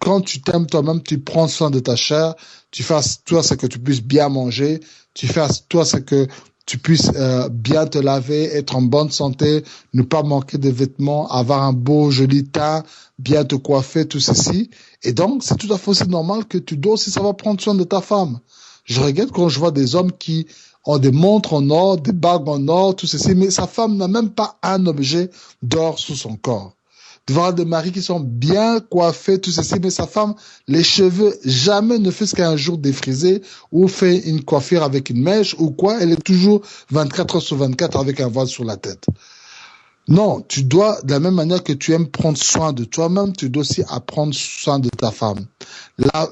Quand tu t'aimes toi-même, tu prends soin de ta chair, tu fais toi ce que tu puisses bien manger, tu fais toi ce que tu puisses bien te laver, être en bonne santé, ne pas manquer de vêtements, avoir un beau, joli teint, bien te coiffer, tout ceci. Et donc, c'est tout à fait aussi normal que tu dois aussi savoir prendre soin de ta femme. Je regrette quand je vois des hommes qui ont des montres en or, des bagues en or, tout ceci, mais sa femme n'a même pas un objet d'or sous son corps. De voir des maris qui sont bien coiffés, tout ceci, mais sa femme, les cheveux, jamais ne fait ce qu'un jour défrisé ou fait une coiffure avec une mèche ou quoi, elle est toujours 24 heures sur 24 avec un voile sur la tête. Non, tu dois, de la même manière que tu aimes prendre soin de toi-même, tu dois aussi apprendre soin de ta femme.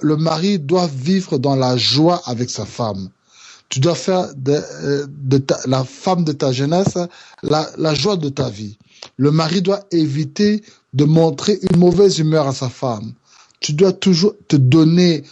Le mari doit vivre dans la joie avec sa femme. Tu dois faire de la femme de ta jeunesse la joie de ta vie. Le mari doit éviter de montrer une mauvaise humeur à sa femme. Tu dois toujours te donner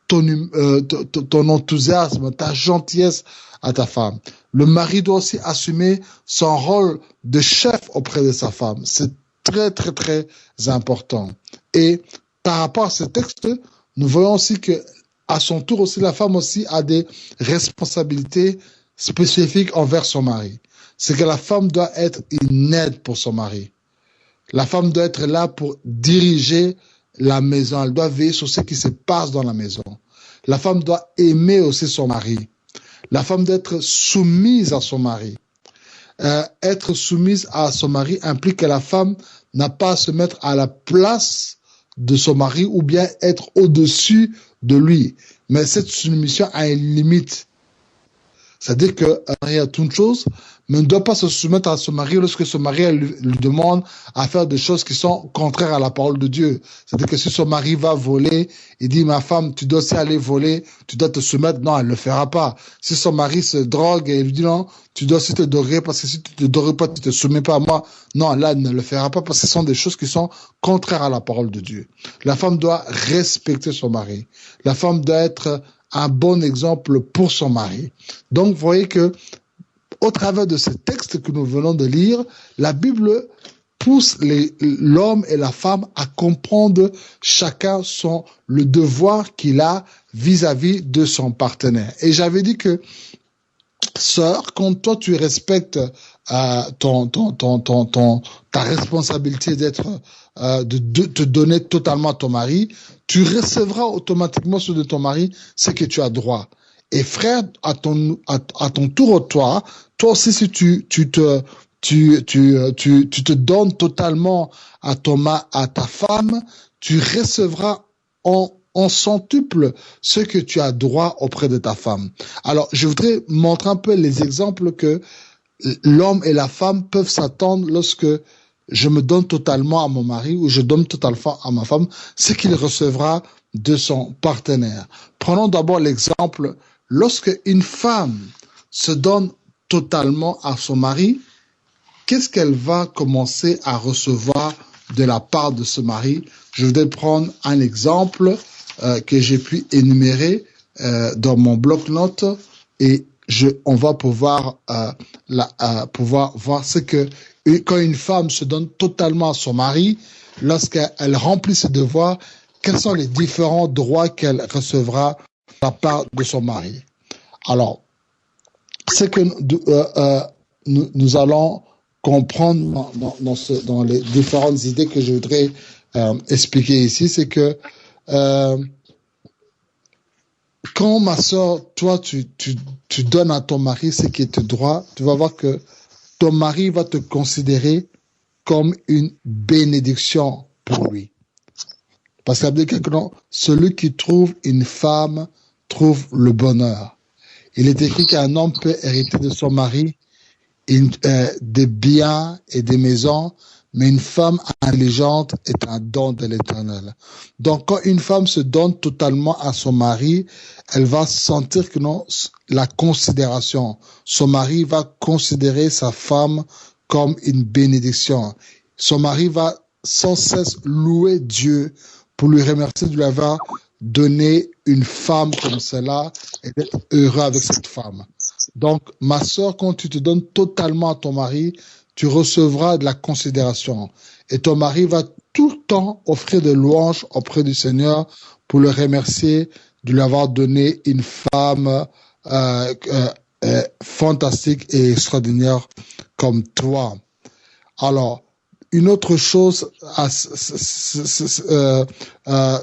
ton enthousiasme, ta gentillesse à ta femme. Le mari doit aussi assumer son rôle de chef auprès de sa femme. C'est très, très, très important. Et par rapport à ce texte, nous voyons aussi que à son tour aussi, la femme aussi a des responsabilités spécifiques envers son mari. C'est que la femme doit être une aide pour son mari. La femme doit être là pour diriger la maison. Elle doit veiller sur ce qui se passe dans la maison. La femme doit aimer aussi son mari. La femme doit être soumise à son mari. Être soumise à son mari implique que la femme n'a pas à se mettre à la place de son mari ou bien être au-dessus de lui. Mais cette soumission a une limite. C'est-à-dire que il y a toute chose, mais ne doit pas se soumettre à son mari lorsque son mari lui demande à faire des choses qui sont contraires à la parole de Dieu. C'est-à-dire que si son mari va voler, il dit, ma femme, tu dois aussi aller voler, tu dois te soumettre. Non, elle ne le fera pas. Si son mari se drogue et il lui dit, non, tu dois aussi te droguer parce que si tu te drogues pas, tu te soumets pas à moi. Non, là, elle ne le fera pas parce que ce sont des choses qui sont contraires à la parole de Dieu. La femme doit respecter son mari. La femme doit être un bon exemple pour son mari. Donc, vous voyez que, au travers de ce texte que nous venons de lire, la Bible pousse l'homme et la femme à comprendre chacun le devoir qu'il a vis-à-vis de son partenaire. Et j'avais dit que, sœur, quand toi tu respectes ta responsabilité d'être, de te donner totalement à ton mari, tu recevras automatiquement sur de ton mari ce que tu as droit. Et frère, à ton tour, toi aussi, si tu te donnes totalement à ta femme, tu recevras en centuple ce que tu as droit auprès de ta femme. Alors, je voudrais montrer un peu les exemples que l'homme et la femme peuvent s'attendre lorsque je me donne totalement à mon mari ou je donne totalement à ma femme, ce qu'il recevra de son partenaire. Prenons d'abord l'exemple, lorsque une femme se donne totalement à son mari, qu'est-ce qu'elle va commencer à recevoir de la part de ce mari? Je voudrais prendre un exemple que j'ai pu énumérer dans mon bloc-notes et on va pouvoir voir ce que quand une femme se donne totalement à son mari, lorsqu'elle remplit ses devoirs, quels sont les différents droits qu'elle recevra de la part de son mari. Alors, ce que nous allons comprendre dans les différentes idées que je voudrais expliquer ici, c'est que quand ma soeur, toi, tu donnes à ton mari ce qui est tes droits, tu vas voir que ton mari va te considérer comme une bénédiction pour lui. Parce qu'il y a que celui qui trouve une femme trouve le bonheur. Il est écrit qu'un homme peut hériter de son mari des biens et des maisons, mais une femme intelligente est un don de l'Éternel. Donc, quand une femme se donne totalement à son mari, elle va sentir que la considération. Son mari va considérer sa femme comme une bénédiction. Son mari va sans cesse louer Dieu pour lui remercier de lui avoir donné une femme comme cela et d'être heureux avec cette femme. Donc, ma sœur, quand tu te donnes totalement à ton mari, tu recevras de la considération. Et ton mari va tout le temps offrir des louanges auprès du Seigneur pour le remercier de lui avoir donné une femme fantastique et extraordinaire comme toi. Alors, une autre chose,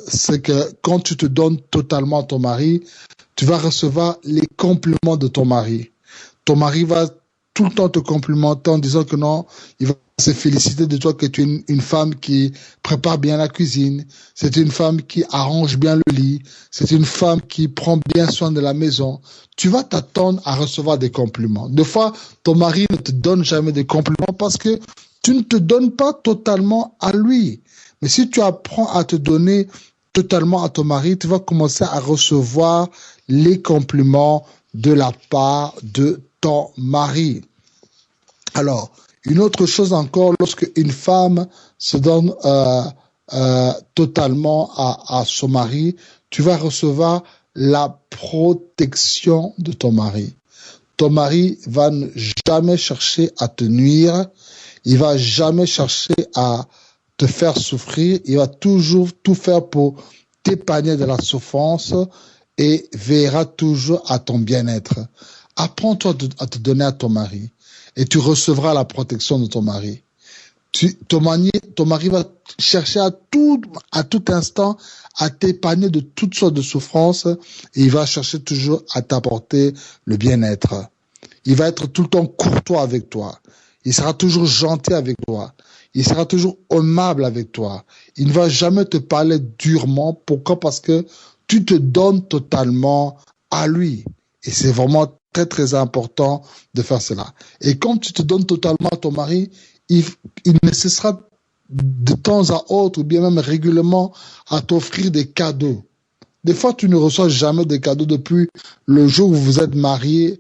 c'est que quand tu te donnes totalement à ton mari, tu vas recevoir les compliments de ton mari. Ton mari va tout le temps te complimenter en disant que non, il va se féliciter de toi, que tu es une femme qui prépare bien la cuisine, c'est une femme qui arrange bien le lit, c'est une femme qui prend bien soin de la maison. Tu vas t'attendre à recevoir des compliments. Des fois, ton mari ne te donne jamais des compliments parce que tu ne te donnes pas totalement à lui. Mais si tu apprends à te donner totalement à ton mari, tu vas commencer à recevoir les compliments de la part de ton mari. Alors, une autre chose encore, lorsque une femme se donne totalement à son mari, tu vas recevoir la protection de ton mari. Ton mari va jamais chercher à te nuire, il va jamais chercher à te faire souffrir, il va toujours tout faire pour t'épargner de la souffrance et veillera toujours à ton bien-être. Apprends-toi à te donner à ton mari et tu recevras la protection de ton mari. Ton mari va chercher à tout instant à t'épargner de toutes sortes de souffrances et il va chercher toujours à t'apporter le bien-être. Il va être tout le temps courtois avec toi. Il sera toujours gentil avec toi. Il sera toujours aimable avec toi. Il ne va jamais te parler durement. Pourquoi? Parce que tu te donnes totalement à lui. Et c'est vraiment très, très important de faire cela. Et quand tu te donnes totalement à ton mari, il ne cessera de temps à autre, ou bien même régulièrement, à t'offrir des cadeaux. Des fois, tu ne reçois jamais de cadeaux depuis le jour où vous êtes mariés.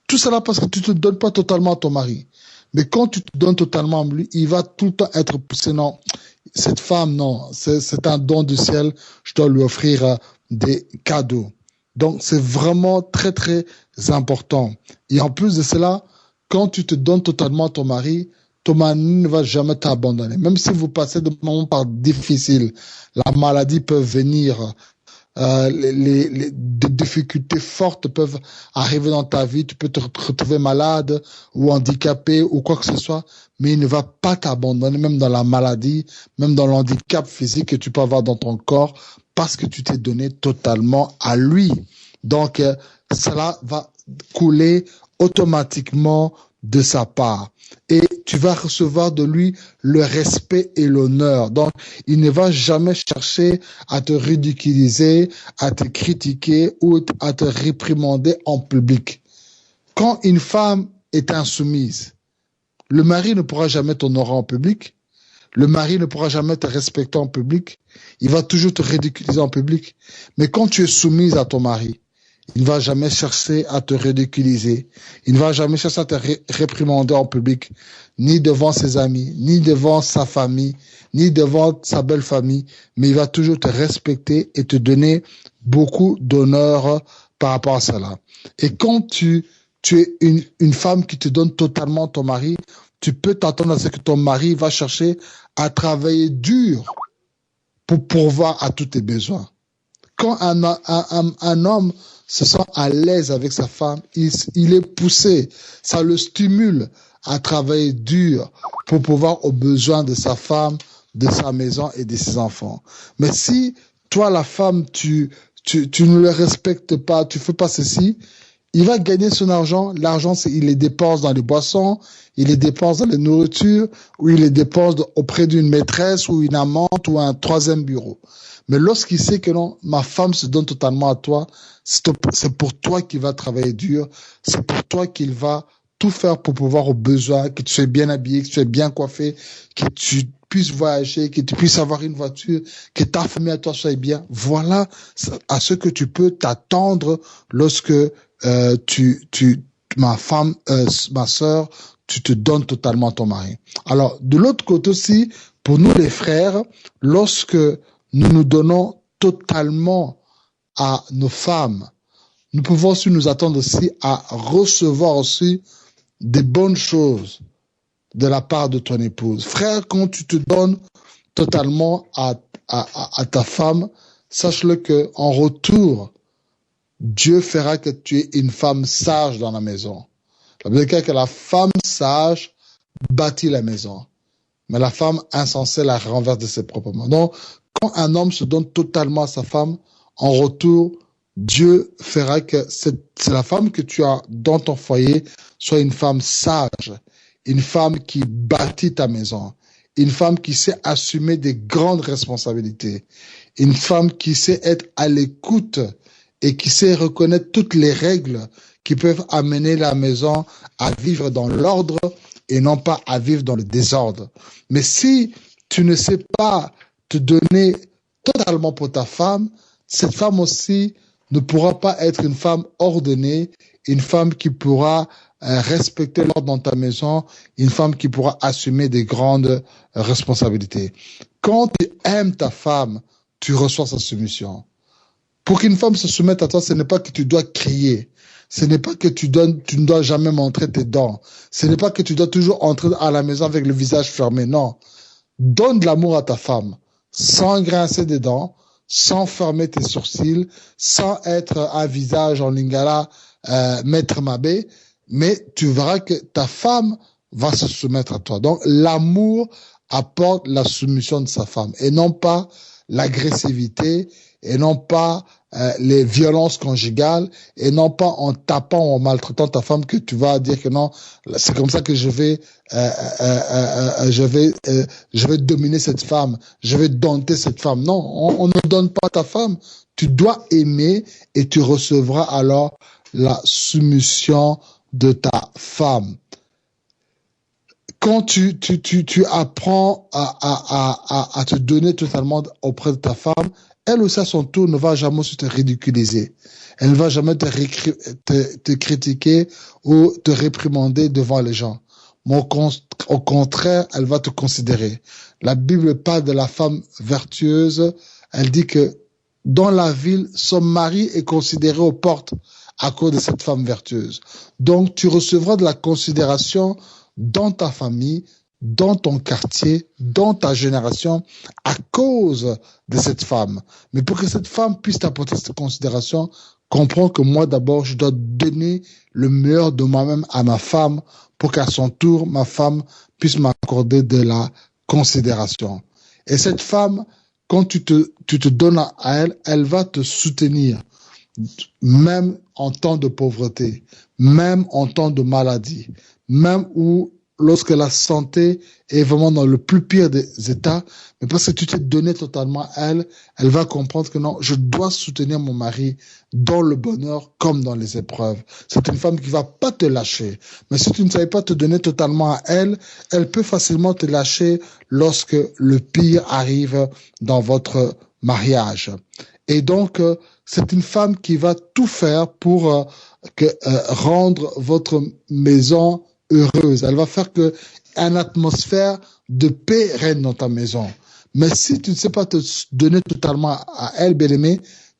Tout cela parce que tu ne te donnes pas totalement à ton mari. Mais quand tu te donnes totalement à lui, il va tout le temps être poussé. Non, cette femme, non, c'est un don du ciel. Je dois lui offrir des cadeaux. Donc, c'est vraiment très, très important. Et en plus de cela, quand tu te donnes totalement à ton mari ne va jamais t'abandonner. Même si vous passez de moments difficiles, la maladie peut venir, des difficultés fortes peuvent arriver dans ta vie, tu peux te retrouver malade ou handicapé ou quoi que ce soit, mais il ne va pas t'abandonner, même dans la maladie, même dans l'handicap physique que tu peux avoir dans ton corps, parce que tu t'es donné totalement à lui. Donc, cela va couler automatiquement de sa part. Et tu vas recevoir de lui le respect et l'honneur. Donc, il ne va jamais chercher à te ridiculiser, à te critiquer ou à te réprimander en public. Quand une femme est insoumise, le mari ne pourra jamais t'honorer en public. Le mari ne pourra jamais te respecter en public. Il va toujours te ridiculiser en public. Mais quand tu es soumise à ton mari, il ne va jamais chercher à te ridiculiser. Il ne va jamais chercher à te réprimander en public, ni devant ses amis, ni devant sa famille, ni devant sa belle famille. Mais il va toujours te respecter et te donner beaucoup d'honneur par rapport à cela. Et quand tu es une femme qui te donne totalement ton mari, tu peux t'attendre à ce que ton mari va chercher à travailler dur pour pourvoir à tous tes besoins. Quand un homme se sent à l'aise avec sa femme, il est poussé, ça le stimule à travailler dur pour pouvoir aux besoins de sa femme, de sa maison et de ses enfants. Mais si toi, la femme, tu ne le respectes pas, tu fais pas ceci, il va gagner son argent. L'argent, il les dépense dans les boissons, il les dépense dans les nourritures, ou il les dépense auprès d'une maîtresse ou une amante ou un troisième bureau. Mais lorsqu'il sait que non, ma femme se donne totalement à toi, c'est pour toi qu'il va travailler dur, c'est pour toi qu'il va tout faire pour pouvoir aux besoins, que tu sois bien habillé, que tu sois bien coiffé, que tu puisses voyager, que tu puisses avoir une voiture, que ta famille à toi soit bien. Voilà à ce que tu peux t'attendre lorsque ma femme, ma sœur, tu te donnes totalement à ton mari. Alors, de l'autre côté aussi, pour nous les frères, lorsque nous nous donnons totalement à nos femmes, nous pouvons aussi nous attendre aussi à recevoir aussi des bonnes choses de la part de ton épouse. Frère, quand tu te donnes totalement à ta femme, sache-le que en retour, Dieu fera que tu es une femme sage dans la maison. Ça veut dire que la femme sage bâtit la maison, mais la femme insensée la renverse de ses propres mains. Donc, quand un homme se donne totalement à sa femme, en retour, Dieu fera que c'est la femme que tu as dans ton foyer soit une femme sage, une femme qui bâtit ta maison, une femme qui sait assumer des grandes responsabilités, une femme qui sait être à l'écoute et qui sait reconnaître toutes les règles qui peuvent amener la maison à vivre dans l'ordre et non pas à vivre dans le désordre. Mais si tu ne sais pas te donner totalement pour ta femme, cette femme aussi ne pourra pas être une femme ordonnée, une femme qui pourra respecter l'ordre dans ta maison, une femme qui pourra assumer des grandes responsabilités. Quand tu aimes ta femme, tu reçois sa soumission. Pour qu'une femme se soumette à toi, ce n'est pas que tu dois crier. Ce n'est pas que tu ne dois jamais montrer tes dents. Ce n'est pas que tu dois toujours entrer à la maison avec le visage fermé. Non. Donne de l'amour à ta femme, sans grincer des dents, sans fermer tes sourcils, sans être un visage en lingala, maître Mabé, mais tu verras que ta femme va se soumettre à toi. Donc, l'amour apporte la soumission de sa femme et non pas l'agressivité et non pas les violences conjugales et non pas en tapant ou en maltraitant ta femme que tu vas dire que non, c'est comme ça que je vais dominer cette femme, je vais dompter cette femme. Non, on ne donne pas ta femme. Tu dois aimer et tu recevras alors la soumission de ta femme. Quand tu apprends à te donner totalement auprès de ta femme, elle aussi à son tour ne va jamais te ridiculiser. Elle ne va jamais te critiquer ou te réprimander devant les gens. Mais au contraire, elle va te considérer. La Bible parle de la femme vertueuse. Elle dit que dans la ville, son mari est considéré aux portes à cause de cette femme vertueuse. Donc, tu recevras de la considération dans ta famille, dans ton quartier, dans ta génération, à cause de cette femme. Mais pour que cette femme puisse t'apporter cette considération, comprends que moi d'abord, je dois donner le meilleur de moi-même à ma femme pour qu'à son tour, ma femme puisse m'accorder de la considération. Et cette femme, quand tu te donnes à elle, elle va te soutenir, même en temps de pauvreté, même en temps de maladie, même où lorsque la santé est vraiment dans le plus pire des états, mais parce que tu t'es donné totalement à elle, elle va comprendre que non, je dois soutenir mon mari dans le bonheur comme dans les épreuves. C'est une femme qui va pas te lâcher. Mais si tu ne savais pas te donner totalement à elle, elle peut facilement te lâcher lorsque le pire arrive dans votre mariage. Et donc, c'est une femme qui va tout faire pour rendre votre maison heureuse. Elle va faire que une atmosphère de paix règne dans ta maison. Mais si tu ne sais pas te donner totalement à elle, bien-aimée,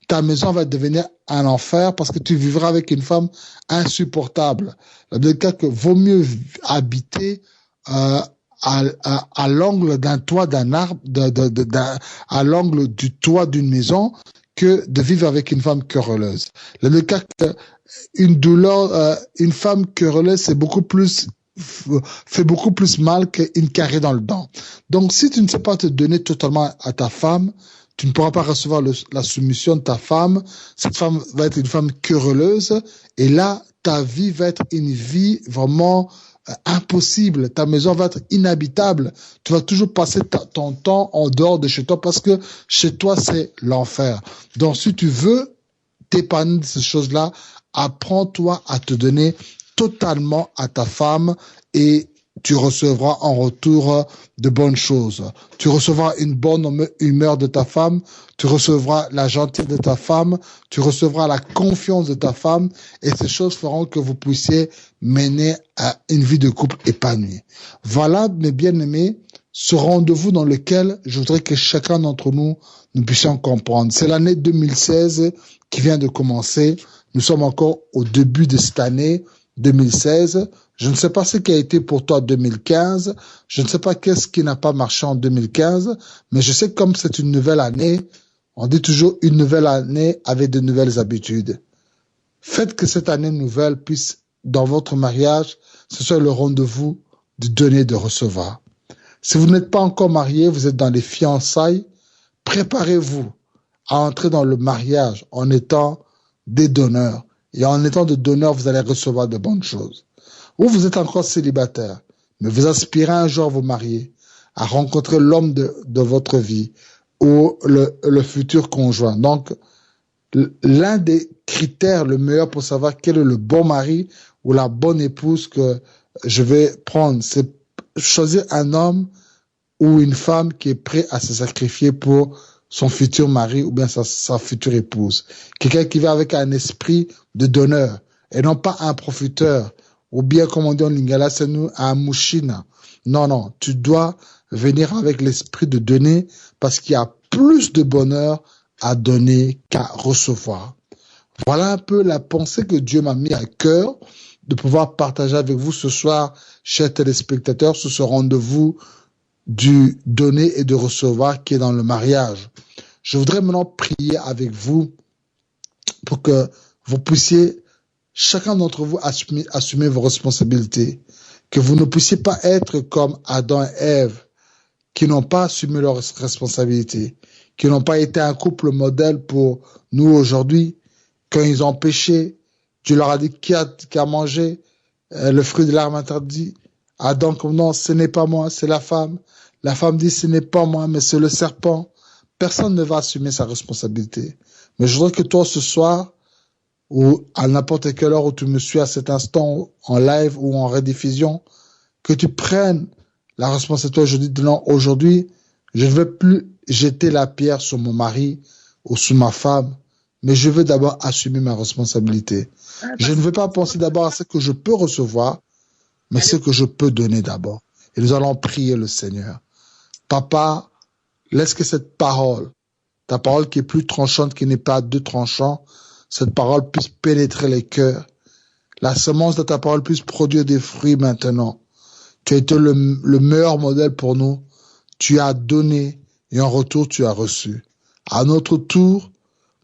ta maison va devenir un enfer parce que tu vivras avec une femme insupportable. Dans le cas que vaut mieux habiter à l'angle d'un toit d'un arbre, à l'angle du toit d'une maison, que de vivre avec une femme querelleuse. Dans le cas que une femme querelleuse, fait beaucoup plus mal qu'une carrée dans le dent. Donc, si tu ne sais pas te donner totalement à ta femme, tu ne pourras pas recevoir la soumission de ta femme. Cette femme va être une femme querelleuse. Et là, ta vie va être une vie vraiment impossible. Ta maison va être inhabitable. Tu vas toujours passer ton temps en dehors de chez toi parce que chez toi, c'est l'enfer. Donc, si tu veux t'épanouir de ces choses-là, apprends-toi à te donner totalement à ta femme et tu recevras en retour de bonnes choses. Tu recevras une bonne humeur de ta femme, tu recevras la gentillesse de ta femme, tu recevras la confiance de ta femme et ces choses feront que vous puissiez mener à une vie de couple épanouie. Voilà, mes bien-aimés, ce rendez-vous dans lequel je voudrais que chacun d'entre nous puissions comprendre. C'est l'année 2016 qui vient de commencer. Nous sommes encore au début de cette année 2016. Je ne sais pas ce qui a été pour toi 2015. Je ne sais pas qu'est-ce qui n'a pas marché en 2015. Mais je sais que comme c'est une nouvelle année, on dit toujours une nouvelle année avec de nouvelles habitudes. Faites que cette année nouvelle puisse, dans votre mariage, ce soit le rendez-vous de donner et de recevoir. Si vous n'êtes pas encore marié, vous êtes dans les fiançailles, préparez-vous à entrer dans le mariage en étant des donneurs. Et en étant de donneurs, vous allez recevoir de bonnes choses. Ou vous êtes encore célibataire, mais vous aspirez un jour à vous marier, à rencontrer l'homme de votre vie ou le futur conjoint. Donc, l'un des critères le meilleur pour savoir quel est le bon mari ou la bonne épouse que je vais prendre, c'est choisir un homme ou une femme qui est prêt à se sacrifier pour son futur mari ou bien sa future épouse. Quelqu'un qui va avec un esprit de donneur et non pas un profiteur ou bien, comme on dit en lingala, c'est nous, un mouchina. Non, tu dois venir avec l'esprit de donner parce qu'il y a plus de bonheur à donner qu'à recevoir. Voilà un peu la pensée que Dieu m'a mis à cœur de pouvoir partager avec vous ce soir, chers téléspectateurs, sur ce rendez-vous du donner et de recevoir qui est dans le mariage. Je voudrais maintenant prier avec vous pour que vous puissiez, chacun d'entre vous, assumer vos responsabilités. Que vous ne puissiez pas être comme Adam et Ève, qui n'ont pas assumé leurs responsabilités, qui n'ont pas été un couple modèle pour nous aujourd'hui. Quand ils ont péché, Dieu leur a dit qui a mangé le fruit de l'arbre interdit. Adam, comme non, ce n'est pas moi, c'est la femme. La femme dit ce n'est pas moi, mais c'est le serpent. Personne ne va assumer sa responsabilité. Mais je voudrais que toi, ce soir, ou à n'importe quelle heure où tu me suis à cet instant, en live ou en rediffusion, que tu prennes la responsabilité aujourd'hui. Non, aujourd'hui, je ne veux plus jeter la pierre sur mon mari ou sur ma femme, mais je veux d'abord assumer ma responsabilité. Je ne veux pas penser d'abord à ce que je peux recevoir, mais ce que je peux donner d'abord. Et nous allons prier le Seigneur. Papa, laisse que cette parole, ta parole qui est plus tranchante, qui n'est pas deux tranchants, cette parole puisse pénétrer les cœurs. La semence de ta parole puisse produire des fruits maintenant. Tu as été le meilleur modèle pour nous. Tu as donné et en retour, tu as reçu. À notre tour,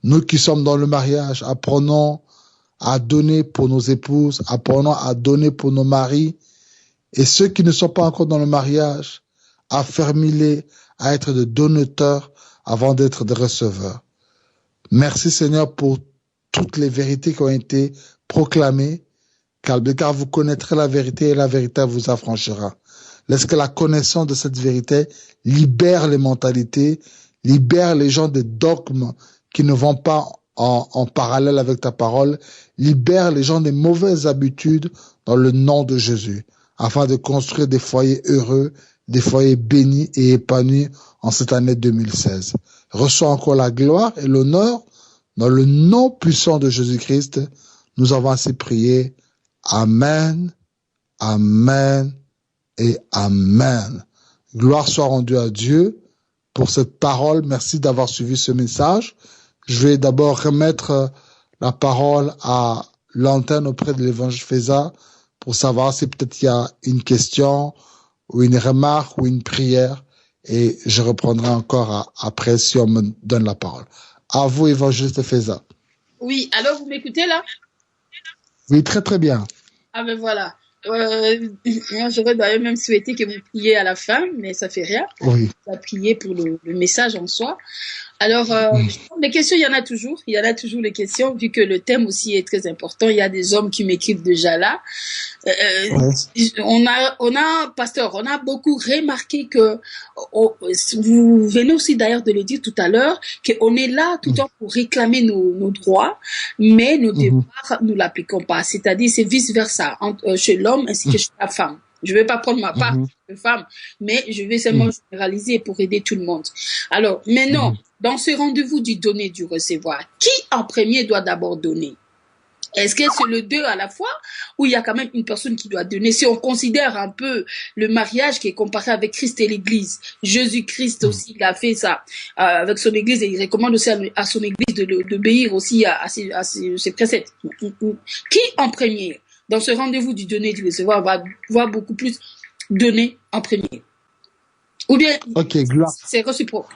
nous qui sommes dans le mariage, apprenons à donner pour nos épouses, apprenons à donner pour nos maris. Et ceux qui ne sont pas encore dans le mariage, affermis-les à être de donateurs avant d'être des receveurs. Merci Seigneur pour toutes les vérités qui ont été proclamées, car vous connaîtrez la vérité et la vérité vous affranchira. Laisse que la connaissance de cette vérité libère les mentalités, libère les gens des dogmes qui ne vont pas en parallèle avec ta parole, libère les gens des mauvaises habitudes dans le nom de Jésus, afin de construire des foyers heureux, des foyers bénis et épanouis en cette année 2016. Reçois encore la gloire et l'honneur dans le nom puissant de Jésus-Christ. Nous avons ainsi prié. Amen, amen et amen. Gloire soit rendue à Dieu pour cette parole. Merci d'avoir suivi ce message. Je vais d'abord remettre la parole à l'antenne auprès de l'évangile Feza pour savoir si peut-être il y a une question ou une remarque ou une prière, et je reprendrai encore après si on me donne la parole. À vous, évangéliste Feza. Oui, alors vous m'écoutez là? Oui, très très bien. Ah ben voilà. J'aurais d'ailleurs même souhaité que vous priez à la fin, mais ça fait rien. Oui. On va prier pour le message en soi. Alors, les questions, il y en a toujours. Il y en a toujours les questions, vu que le thème aussi est très important. Il y a des hommes qui m'écrivent déjà là. Pasteur, on a beaucoup remarqué que, vous venez aussi d'ailleurs de le dire tout à l'heure, qu'on est là tout le temps pour réclamer nos droits, mais nos devoirs, nous l'appliquons pas. C'est-à-dire, c'est vice-versa, chez l'homme ainsi que chez la femme. Je vais pas prendre ma part de femme, mais je vais seulement généraliser pour aider tout le monde. Alors, maintenant, dans ce rendez-vous du donner, du recevoir, qui en premier doit d'abord donner? Est-ce que c'est le deux à la fois, ou il y a quand même une personne qui doit donner? Si on considère un peu le mariage qui est comparé avec Christ et l'Église, Jésus-Christ aussi, il a fait ça avec son Église, et il recommande aussi à son Église d'obéir aussi à ses préceptes. Qui en premier, dans ce rendez-vous du donner, du recevoir, va beaucoup plus donner en premier? Ou bien, c'est réciproque?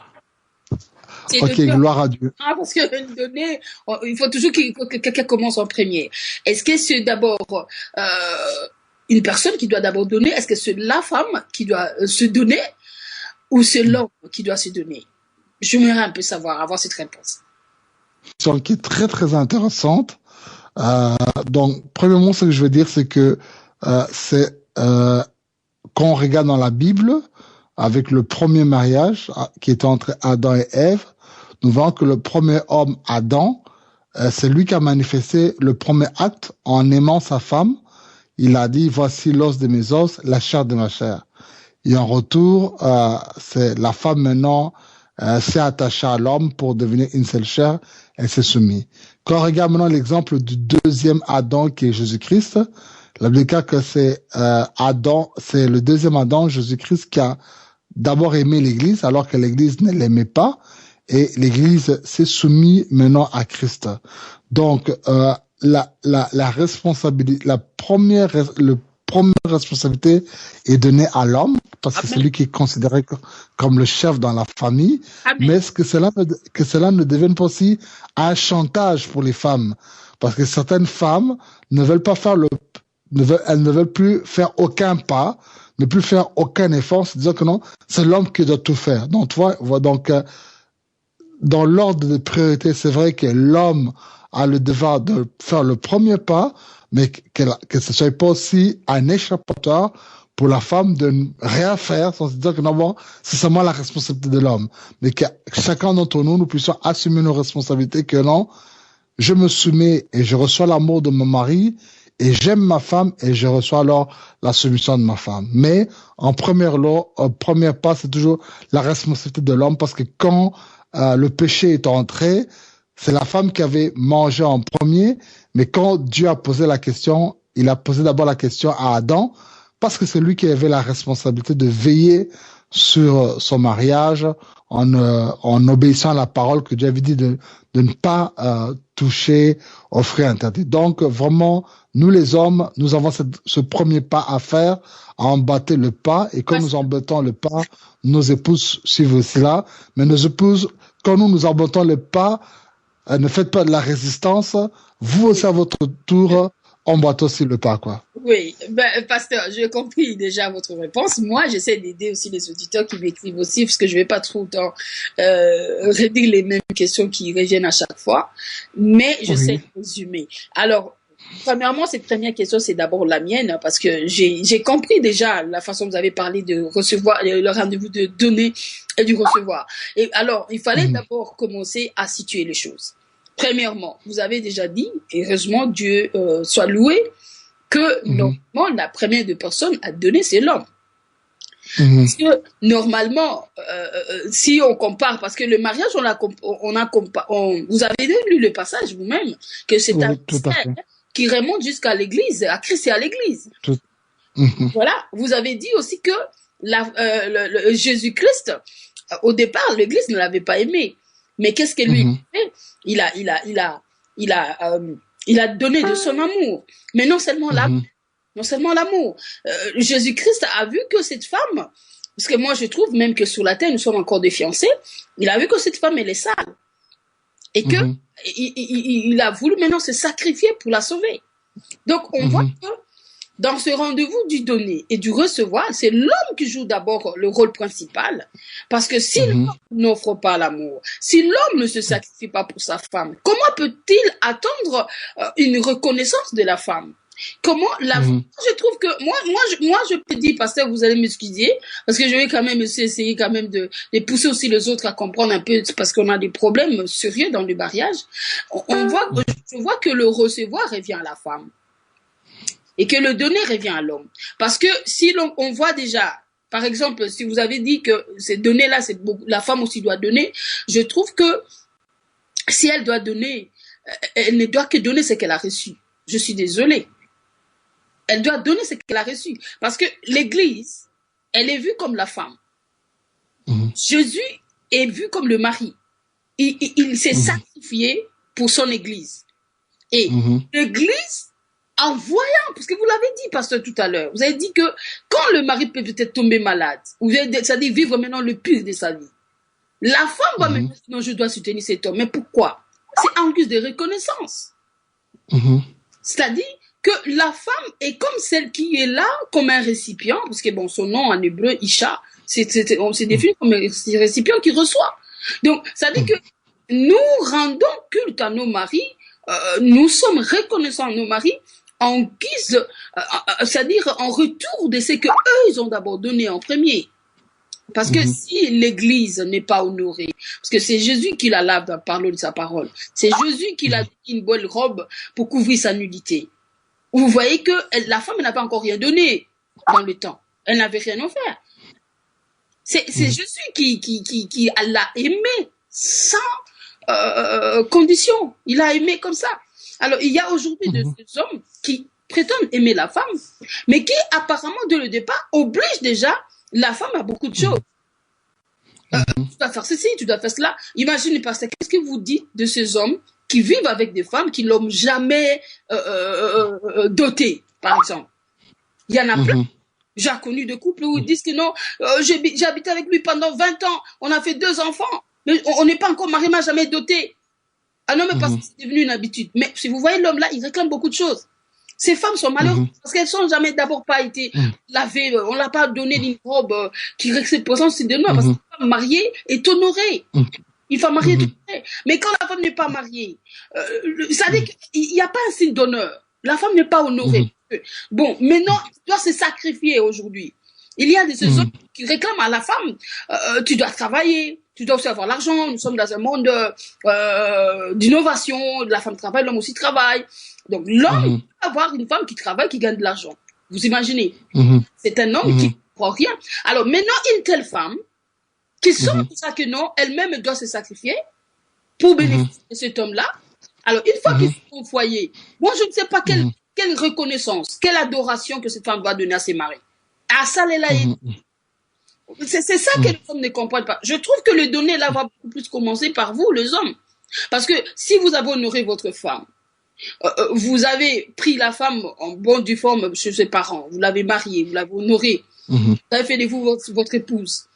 Ok, gloire à Dieu. Parce que le donner, il faut toujours que quelqu'un commence en premier. Est-ce que c'est d'abord une personne qui doit d'abord donner? Est-ce que c'est la femme qui doit se donner, ou c'est l'homme qui doit se donner? J'aimerais un peu savoir, avoir cette réponse. Question qui est très très intéressante. Donc, premièrement, ce que je veux dire, c'est que quand on regarde dans la Bible, avec le premier mariage qui était entre Adam et Ève, nous voyons que le premier homme, Adam, c'est lui qui a manifesté le premier acte en aimant sa femme. Il a dit, voici l'os de mes os, la chair de ma chair. Et en retour, c'est la femme maintenant s'est attachée à l'homme pour devenir une seule chair, elle s'est soumise. Quand on regarde maintenant l'exemple du deuxième Adam qui est Jésus-Christ, la Bible dit que c'est Adam, c'est le deuxième Adam, Jésus-Christ, qui a d'abord aimé l'Église alors que l'Église ne l'aimait pas, et l'Église s'est soumise maintenant à Christ. Donc la responsabilité, la première responsabilité est donnée à l'homme parce que c'est lui qui est considéré comme le chef dans la famille. Amen. Mais est-ce que cela ne devienne pas aussi un chantage pour les femmes, parce que certaines femmes ne veulent pas faire elles ne veulent plus faire aucun pas, ne plus faire aucun effort, c'est dire que non, c'est l'homme qui doit tout faire. Donc, tu vois, donc, dans l'ordre de priorité, c'est vrai que l'homme a le devoir de faire le premier pas, mais que ce soit pas aussi un échappatoire pour la femme de ne rien faire sans se dire que non, bon, c'est seulement la responsabilité de l'homme. Mais que chacun d'entre nous puissions assumer nos responsabilités, que non, je me soumets et je reçois l'amour de mon mari, et j'aime ma femme et je reçois alors la soumission de ma femme. Mais en premier pas, c'est toujours la responsabilité de l'homme, parce que quand le péché est entré, c'est la femme qui avait mangé en premier, mais quand Dieu a posé la question, il a posé d'abord la question à Adam, parce que c'est lui qui avait la responsabilité de veiller sur son mariage en obéissant à la parole que Dieu avait dit de ne pas toucher aux fruits interdits. Donc vraiment, nous les hommes, nous avons ce premier pas à faire, à emboîter le pas, et quand nous emboîtons le pas, nos épouses suivent cela. Mais nos épouses, quand nous emboîtons le pas, ne faites pas de la résistance. Vous aussi, à votre tour, emboîtez aussi le pas, quoi. Oui, pasteur, j'ai compris déjà votre réponse. Moi, j'essaie d'aider aussi les auditeurs qui m'écrivent aussi, parce que je vais pas trop temps redire les mêmes questions qui reviennent à chaque fois, mais j'essaie de résumer. Alors, premièrement, cette première question, c'est d'abord la mienne, parce que j'ai compris déjà la façon dont vous avez parlé de recevoir, le rendez-vous de donner et du recevoir. Et alors, il fallait d'abord commencer à situer les choses. Premièrement, vous avez déjà dit, et heureusement, Dieu soit loué, que normalement, la première de personne à donner, c'est l'homme. Parce que normalement, si on compare, parce que le mariage, vous avez lu le passage vous-même, que c'est un mystère qui remonte jusqu'à l'église, à Christ et à l'église. Voilà. Vous avez dit aussi que Jésus-Christ, au départ, l'église ne l'avait pas aimé. Mais qu'est-ce que lui a fait? Il a donné de son amour. Mais non seulement l'amour. Jésus-Christ a vu que cette femme, parce que moi je trouve même que sur la terre nous sommes encore des fiancés, il a vu que cette femme elle est sale. Et que il a voulu maintenant se sacrifier pour la sauver. Donc on voit que dans ce rendez-vous du donner et du recevoir, c'est l'homme qui joue d'abord le rôle principal. Parce que si l'homme n'offre pas l'amour, si l'homme ne se sacrifie pas pour sa femme, comment peut-il attendre une reconnaissance de la femme? Comment je trouve que moi je peux dire, pasteur, vous allez m'excuser, parce que je vais quand même essayer quand même de pousser aussi les autres à comprendre un peu, parce qu'on a des problèmes sérieux dans le mariage. Je vois que le recevoir revient à la femme. Et que le donner revient à l'homme. Parce que si on voit déjà, par exemple, si vous avez dit que ces données-là, la femme aussi doit donner, je trouve que si elle doit donner, elle ne doit que donner ce qu'elle a reçu. Je suis désolée. Elle doit donner ce qu'elle a reçu. Parce que l'Église, elle est vue comme la femme. Jésus est vu comme le mari. Il s'est sacrifié pour son Église. Et l'Église, en voyant, parce que vous l'avez dit, pasteur, tout à l'heure, vous avez dit que quand le mari peut peut-être tomber malade, c'est-à-dire vivre maintenant le pire de sa vie, la femme va maintenant dire, non, je dois soutenir cet homme. Mais pourquoi? C'est en guise de reconnaissance. C'est-à-dire que la femme est comme celle qui est là, comme un récipient, parce que bon, son nom en hébreu, Isha, c'est défini comme un récipient qui reçoit. Donc, ça dit que nous rendons culte à nos maris, nous sommes reconnaissants à nos maris, en guise, c'est-à-dire en retour de ce que eux ils ont d'abord donné en premier. Parce que si l'Église n'est pas honorée, parce que c'est Jésus qui la lave par l'eau de sa parole, c'est Jésus qui l'a dit une bonne robe pour couvrir sa nudité. Vous voyez que la femme n'a pas encore rien donné dans le temps. Elle n'avait rien offert. C'est Jésus qui l'a aimé sans condition. Il a aimé comme ça. Alors, il y a aujourd'hui de ces hommes qui prétendent aimer la femme, mais qui, apparemment, dès le départ, obligent déjà la femme à beaucoup de choses. Tu dois faire ceci, tu dois faire cela. Imaginez, pasteur, qu'est-ce que vous dites de ces hommes qui vivent avec des femmes qui ne l'ont jamais dotées, par exemple? Il y en a plein. J'ai connu des couples où ils disent que non, j'ai habité avec lui pendant 20 ans, on a fait 2 enfants, mais on n'est pas encore marié, m'a jamais doté. Ah non, mais parce que c'est devenu une habitude. Mais si vous voyez l'homme là, il réclame beaucoup de choses. Ces femmes sont malheureuses parce qu'elles sont jamais d'abord pas été lavées. On l'a pas donné une robe qui représente ses devoirs. Parce qu'une femme mariée est honorée. Une femme mariée est honorée. Mais quand la femme n'est pas mariée, ça veut dire qu'il n'y a pas un signe d'honneur. La femme n'est pas honorée. Bon, maintenant, tu dois se sacrifier aujourd'hui. Il y a de ces hommes qui réclament à la femme, tu dois travailler, tu dois aussi avoir l'argent, nous sommes dans un monde d'innovation, la femme travaille, l'homme aussi travaille. Donc l'homme peut avoir une femme qui travaille, qui gagne de l'argent. Vous imaginez? C'est un homme qui ne prend rien. Alors maintenant, une telle femme, qui sent ça que non, elle-même doit se sacrifier pour bénéficier de cet homme-là. Alors une fois qu'il est au foyer, moi je ne sais pas quelle reconnaissance, quelle adoration que cette femme va donner à ses maris. À ça, elle a C'est ça que les hommes ne comprennent pas. Je trouve que le donner là va beaucoup plus commencer par vous, les hommes. Parce que si vous avez honoré votre femme, vous avez pris la femme en bonne due forme chez ses parents, vous l'avez mariée, vous l'avez honorée, vous avez fait de vous votre épouse.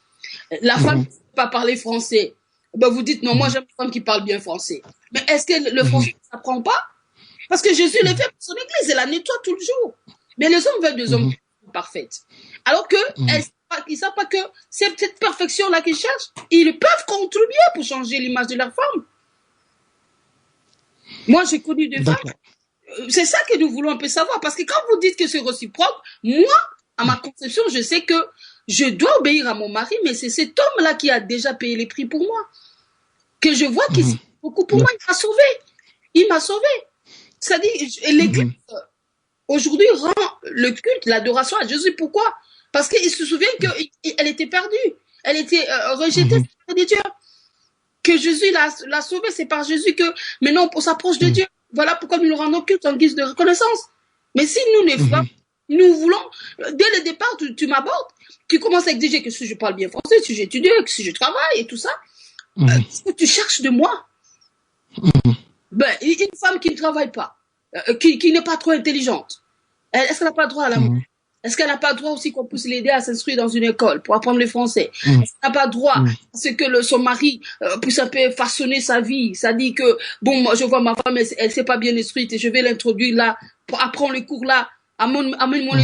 La femme ne sait pas parler français. Ben vous dites non, moi j'aime une femme qui parle bien français. Mais est-ce que le français ne s'apprend pas? Parce que Jésus le fait pour son église, elle la nettoie tout le jour. Mais les hommes veulent des hommes parfaits. Alors que ils ne savent pas que c'est cette perfection-là qu'ils cherchent. Ils peuvent contribuer pour changer l'image de leur femme. Moi, j'ai connu des femmes. C'est ça que nous voulons un peu savoir. Parce que quand vous dites que c'est réciproque, moi, à ma conception, je sais que je dois obéir à mon mari, mais c'est cet homme-là qui a déjà payé les prix pour moi. Que je vois qu'il s'est beaucoup pour moi. Il m'a sauvé. Il m'a sauvé. C'est-à-dire, l'église, aujourd'hui, rend le culte, l'adoration à Jésus. Pourquoi? Parce qu'il se souvient qu'elle était perdue. Elle était rejetée par des dieux. Que Jésus l'a sauvée. C'est par Jésus que maintenant on s'approche de Dieu. Voilà pourquoi nous le rendons culte en guise de reconnaissance. Mais si nous, les femmes, nous voulons, dès le départ, tu m'abordes, tu commences à exiger que si je parle bien français, si j'étudie, que si je travaille et tout ça, ce que tu cherches de moi. Ben, une femme qui ne travaille pas, qui n'est pas trop intelligente, est-ce qu'elle n'a pas droit à l'amour? Est-ce qu'elle n'a pas droit aussi qu'on puisse l'aider à s'inscrire dans une école pour apprendre le français? Est-ce qu'elle n'a pas droit à ce que son mari puisse un peu façonner sa vie? Ça dit que, bon, moi, je vois ma femme, elle s'est pas bien instruite et je vais l'introduire là, pour apprendre le cours là, amène-moi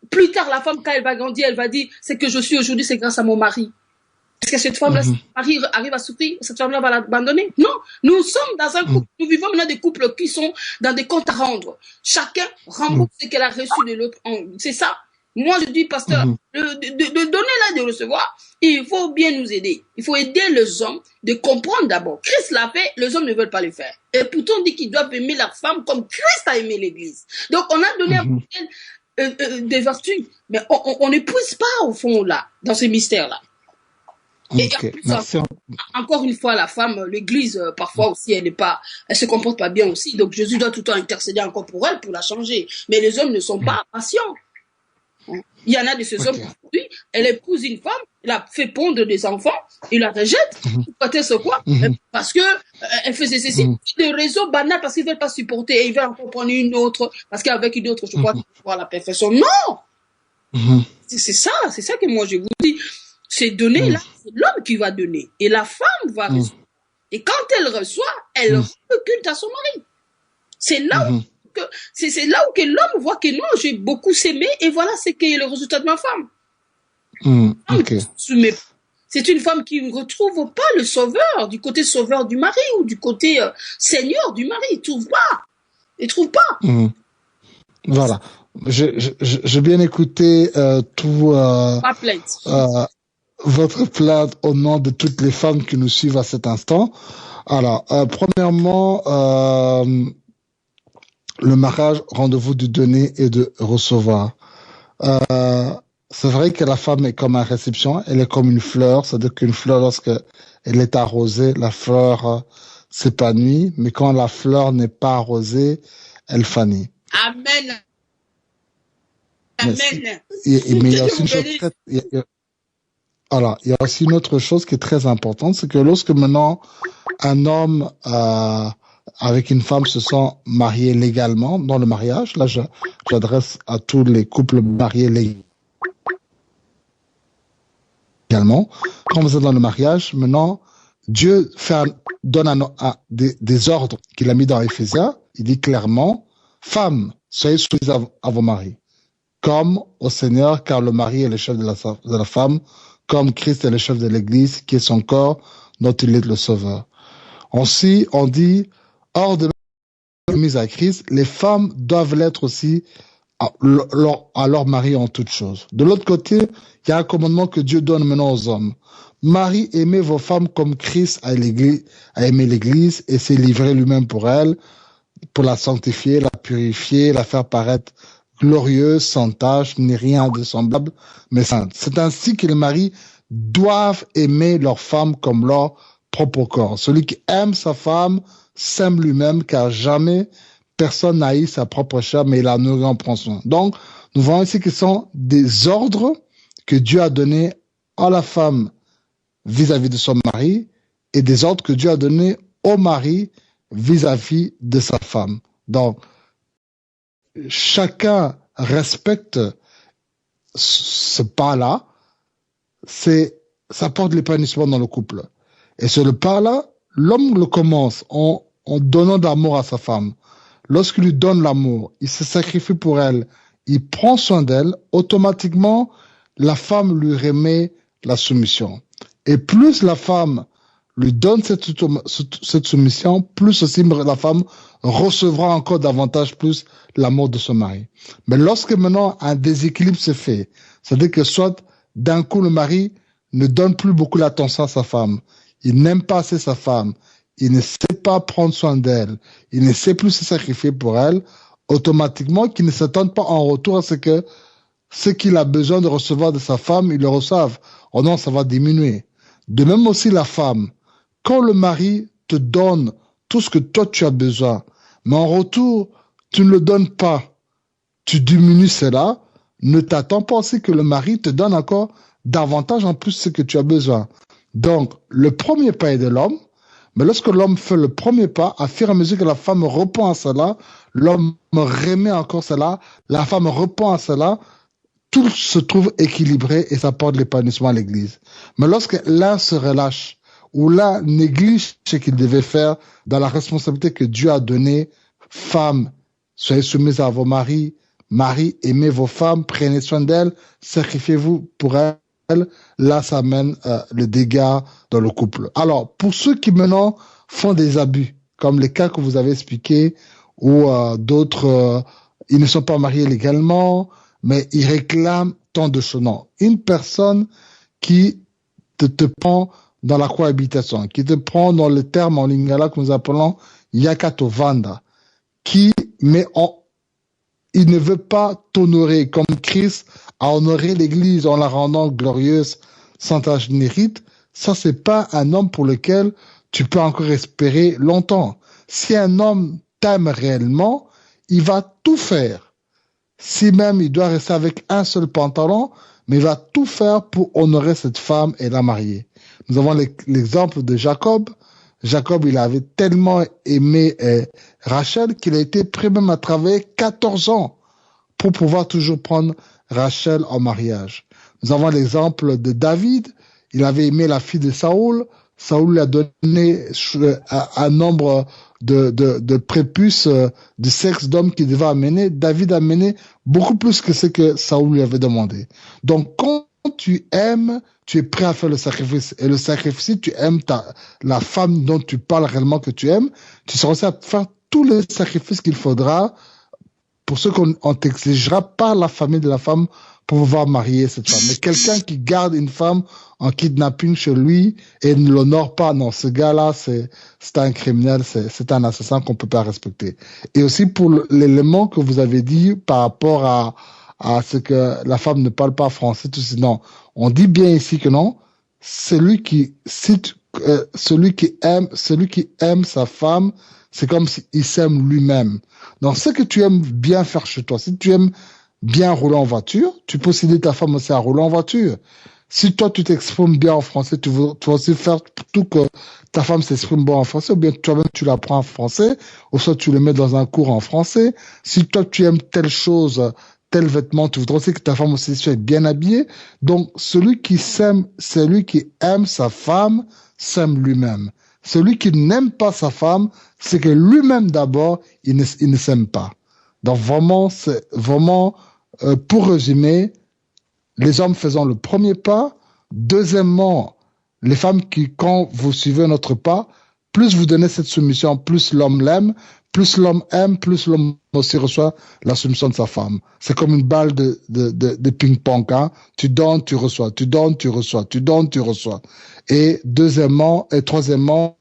Plus tard, la femme, quand elle va grandir, elle va dire, c'est que je suis aujourd'hui, c'est grâce à mon mari. Est-ce que cette femme-là, si son mari arrive à souffrir, cette femme-là va l'abandonner? Non, nous sommes dans un couple, nous vivons maintenant des couples qui sont dans des comptes à rendre. Chacun rembourse ce qu'elle a reçu de l'autre. C'est ça. Moi, je dis, pasteur, de donner là, de recevoir, il faut bien nous aider. Il faut aider les hommes de comprendre d'abord. Christ l'a fait, les hommes ne veulent pas le faire. Et pourtant, on dit qu'ils doivent aimer leur femme comme Christ a aimé l'église. Donc, on a donné un modèle des vertus, mais on n'épouse pas au fond là, dans ce mystère-là. Et encore une fois, la femme, l'église, parfois aussi, elle se comporte pas bien aussi. Donc, Jésus doit tout le temps intercéder encore pour elle, pour la changer. Mais les hommes ne sont pas patients. Il y en a de ces hommes aujourd'hui, elle épouse une femme, elle a fait pondre des enfants, il la rejette, quoi? Parce que, elle faisait ceci, des réseaux banals parce qu'ils veulent pas supporter, et ils veulent encore prendre une autre, parce qu'avec une autre, je crois qu'ils vont voir la perfection. Non! C'est ça que moi je vous dis. C'est donner là, c'est l'homme qui va donner. Et la femme va recevoir. Et quand elle reçoit, elle rend le culte à son mari. C'est là c'est là où que l'homme voit que non, j'ai beaucoup s'aimé et voilà ce qui est le résultat de ma femme. C'est une femme qui ne retrouve pas le sauveur, du côté sauveur du mari ou du côté seigneur du mari. Il trouve pas. Il trouve pas. Voilà. J'ai bien écouté tout votre plainte au nom de toutes les femmes qui nous suivent à cet instant. Alors, premièrement, le mariage, rendez-vous de donner et de recevoir. C'est vrai que la femme est comme un réception, elle est comme une fleur, c'est-à-dire qu'une fleur, lorsque elle est arrosée, la fleur s'épanouit, mais quand la fleur n'est pas arrosée, elle fanit. Amen. Amen. Mais il y a aussi une chose il y a aussi une autre chose qui est très importante, c'est que lorsque maintenant un homme avec une femme se sent marié légalement dans le mariage, là j'adresse à tous les couples mariés légalement, quand vous êtes dans le mariage, maintenant Dieu donne des ordres qu'il a mis dans Éphésiens, il dit clairement, femmes, soyez soumises à vos maris, comme au Seigneur, car le mari est le chef de la femme, comme Christ est le chef de l'Église, qui est son corps, dont il est le sauveur. Ainsi, on dit, hors de la mise à Christ, les femmes doivent l'être aussi à leur mari en toutes choses. De l'autre côté, il y a un commandement que Dieu donne maintenant aux hommes. Marie, aimez vos femmes comme Christ a aimé l'Église et s'est livré lui-même pour elle, pour la sanctifier, la purifier, la faire paraître glorieuse, sans tache, ni rien de semblable, mais sainte. C'est ainsi que les maris doivent aimer leur femme comme leur propre corps. Celui qui aime sa femme s'aime lui-même, car jamais personne n'a eu sa propre chair, mais il la nourrit en prend soin. Donc, nous voyons ici que ce sont des ordres que Dieu a donnés à la femme vis-à-vis de son mari et des ordres que Dieu a donnés au mari vis-à-vis de sa femme. Donc, chacun respecte ce pas-là, ça porte l'épanouissement dans le couple. Et ce pas-là, l'homme le commence en donnant de l'amour à sa femme. Lorsqu'il lui donne l'amour, il se sacrifie pour elle, il prend soin d'elle, automatiquement, la femme lui remet la soumission. Et plus la femme lui donne cette soumission, plus aussi la femme recevra encore davantage plus l'amour de son mari. Mais lorsque maintenant un déséquilibre se fait, c'est-à-dire que soit d'un coup le mari ne donne plus beaucoup l'attention à sa femme, il n'aime pas assez sa femme, il ne sait pas prendre soin d'elle, il ne sait plus se sacrifier pour elle, automatiquement qu'il ne s'attende pas en retour à ce que ce qu'il a besoin de recevoir de sa femme, il le reçoive. Oh non, ça va diminuer. De même aussi la femme. Quand le mari te donne tout ce que toi tu as besoin, mais en retour, tu ne le donnes pas, tu diminues cela, ne t'attends pas aussi que le mari te donne encore davantage en plus ce que tu as besoin. Donc, le premier pas est de l'homme, mais lorsque l'homme fait le premier pas, à fur et à mesure que la femme répond à cela, l'homme remet encore cela, la femme répond à cela, tout se trouve équilibré et ça porte l'épanouissement à l'église. Mais lorsque l'un se relâche, ou l'un néglige ce qu'il devait faire dans la responsabilité que Dieu a donnée, femmes, soyez soumises à vos maris, maris, aimez vos femmes, prenez soin d'elles, sacrifiez-vous pour elles, là ça amène le dégât dans le couple. Alors, pour ceux qui maintenant font des abus, comme les cas que vous avez expliqués, ou d'autres, ils ne sont pas mariés légalement, mais ils réclament tant de choses. Non, une personne qui te prend dans la cohabitation, qui te prend dans le terme en lingala que nous appelons yakatovanda, il ne veut pas t'honorer comme Christ a honoré l'Église en la rendant glorieuse sans tache ni rite. Ça, c'est pas un homme pour lequel tu peux encore espérer longtemps. Si un homme t'aime réellement, il va tout faire. Si même il doit rester avec un seul pantalon, mais il va tout faire pour honorer cette femme et la marier. Nous avons l'exemple de Jacob. Jacob, il avait tellement aimé Rachel qu'il a été prêt même à travailler 14 ans pour pouvoir toujours prendre Rachel en mariage. Nous avons l'exemple de David. Il avait aimé la fille de Saoul. Saoul lui a donné un nombre de prépuces du sexe d'homme qu'il devait amener. David a amené beaucoup plus que ce que Saoul lui avait demandé. Donc, quand tu aimes, tu es prêt à faire le sacrifice. Et le sacrifice, si tu aimes la femme dont tu parles réellement que tu aimes, tu seras aussi à faire tous les sacrifices qu'il faudra pour ce qu'on t'exigera par la famille de la femme pour pouvoir marier cette femme. Mais quelqu'un qui garde une femme en kidnapping chez lui et ne l'honore pas, non, ce gars-là, c'est un criminel, c'est un assassin qu'on peut pas respecter. Et aussi pour l'élément que vous avez dit par rapport à ce que la femme ne parle pas français, tout ça, non. On dit bien ici que non, celui qui aime sa femme, c'est comme s'il s'aime lui-même. Donc, ce que tu aimes bien faire chez toi, si tu aimes bien rouler en voiture, tu peux aussi aider ta femme aussi à rouler en voiture. Si toi, tu t'exprimes bien en français, tu vas aussi faire tout que ta femme s'exprime bien en français, ou bien toi-même, tu l'apprends en français, ou soit tu le mets dans un cours en français. Si toi, tu aimes telle chose, tel vêtement, tu voudrais aussi que ta femme aussi soit bien habillée. Donc, celui qui aime sa femme, s'aime lui-même. Celui qui n'aime pas sa femme, c'est que lui-même d'abord, il ne s'aime pas. Donc vraiment, pour résumer, les hommes faisant le premier pas. Deuxièmement, les femmes qui, quand vous suivez notre pas, plus vous donnez cette soumission, plus l'homme l'aime, plus l'homme aime, plus l'homme aussi reçoit la soumission de sa femme. C'est comme une balle de ping-pong, hein. Tu donnes, tu reçois, tu donnes, tu reçois, tu donnes, tu reçois. Et troisièmement,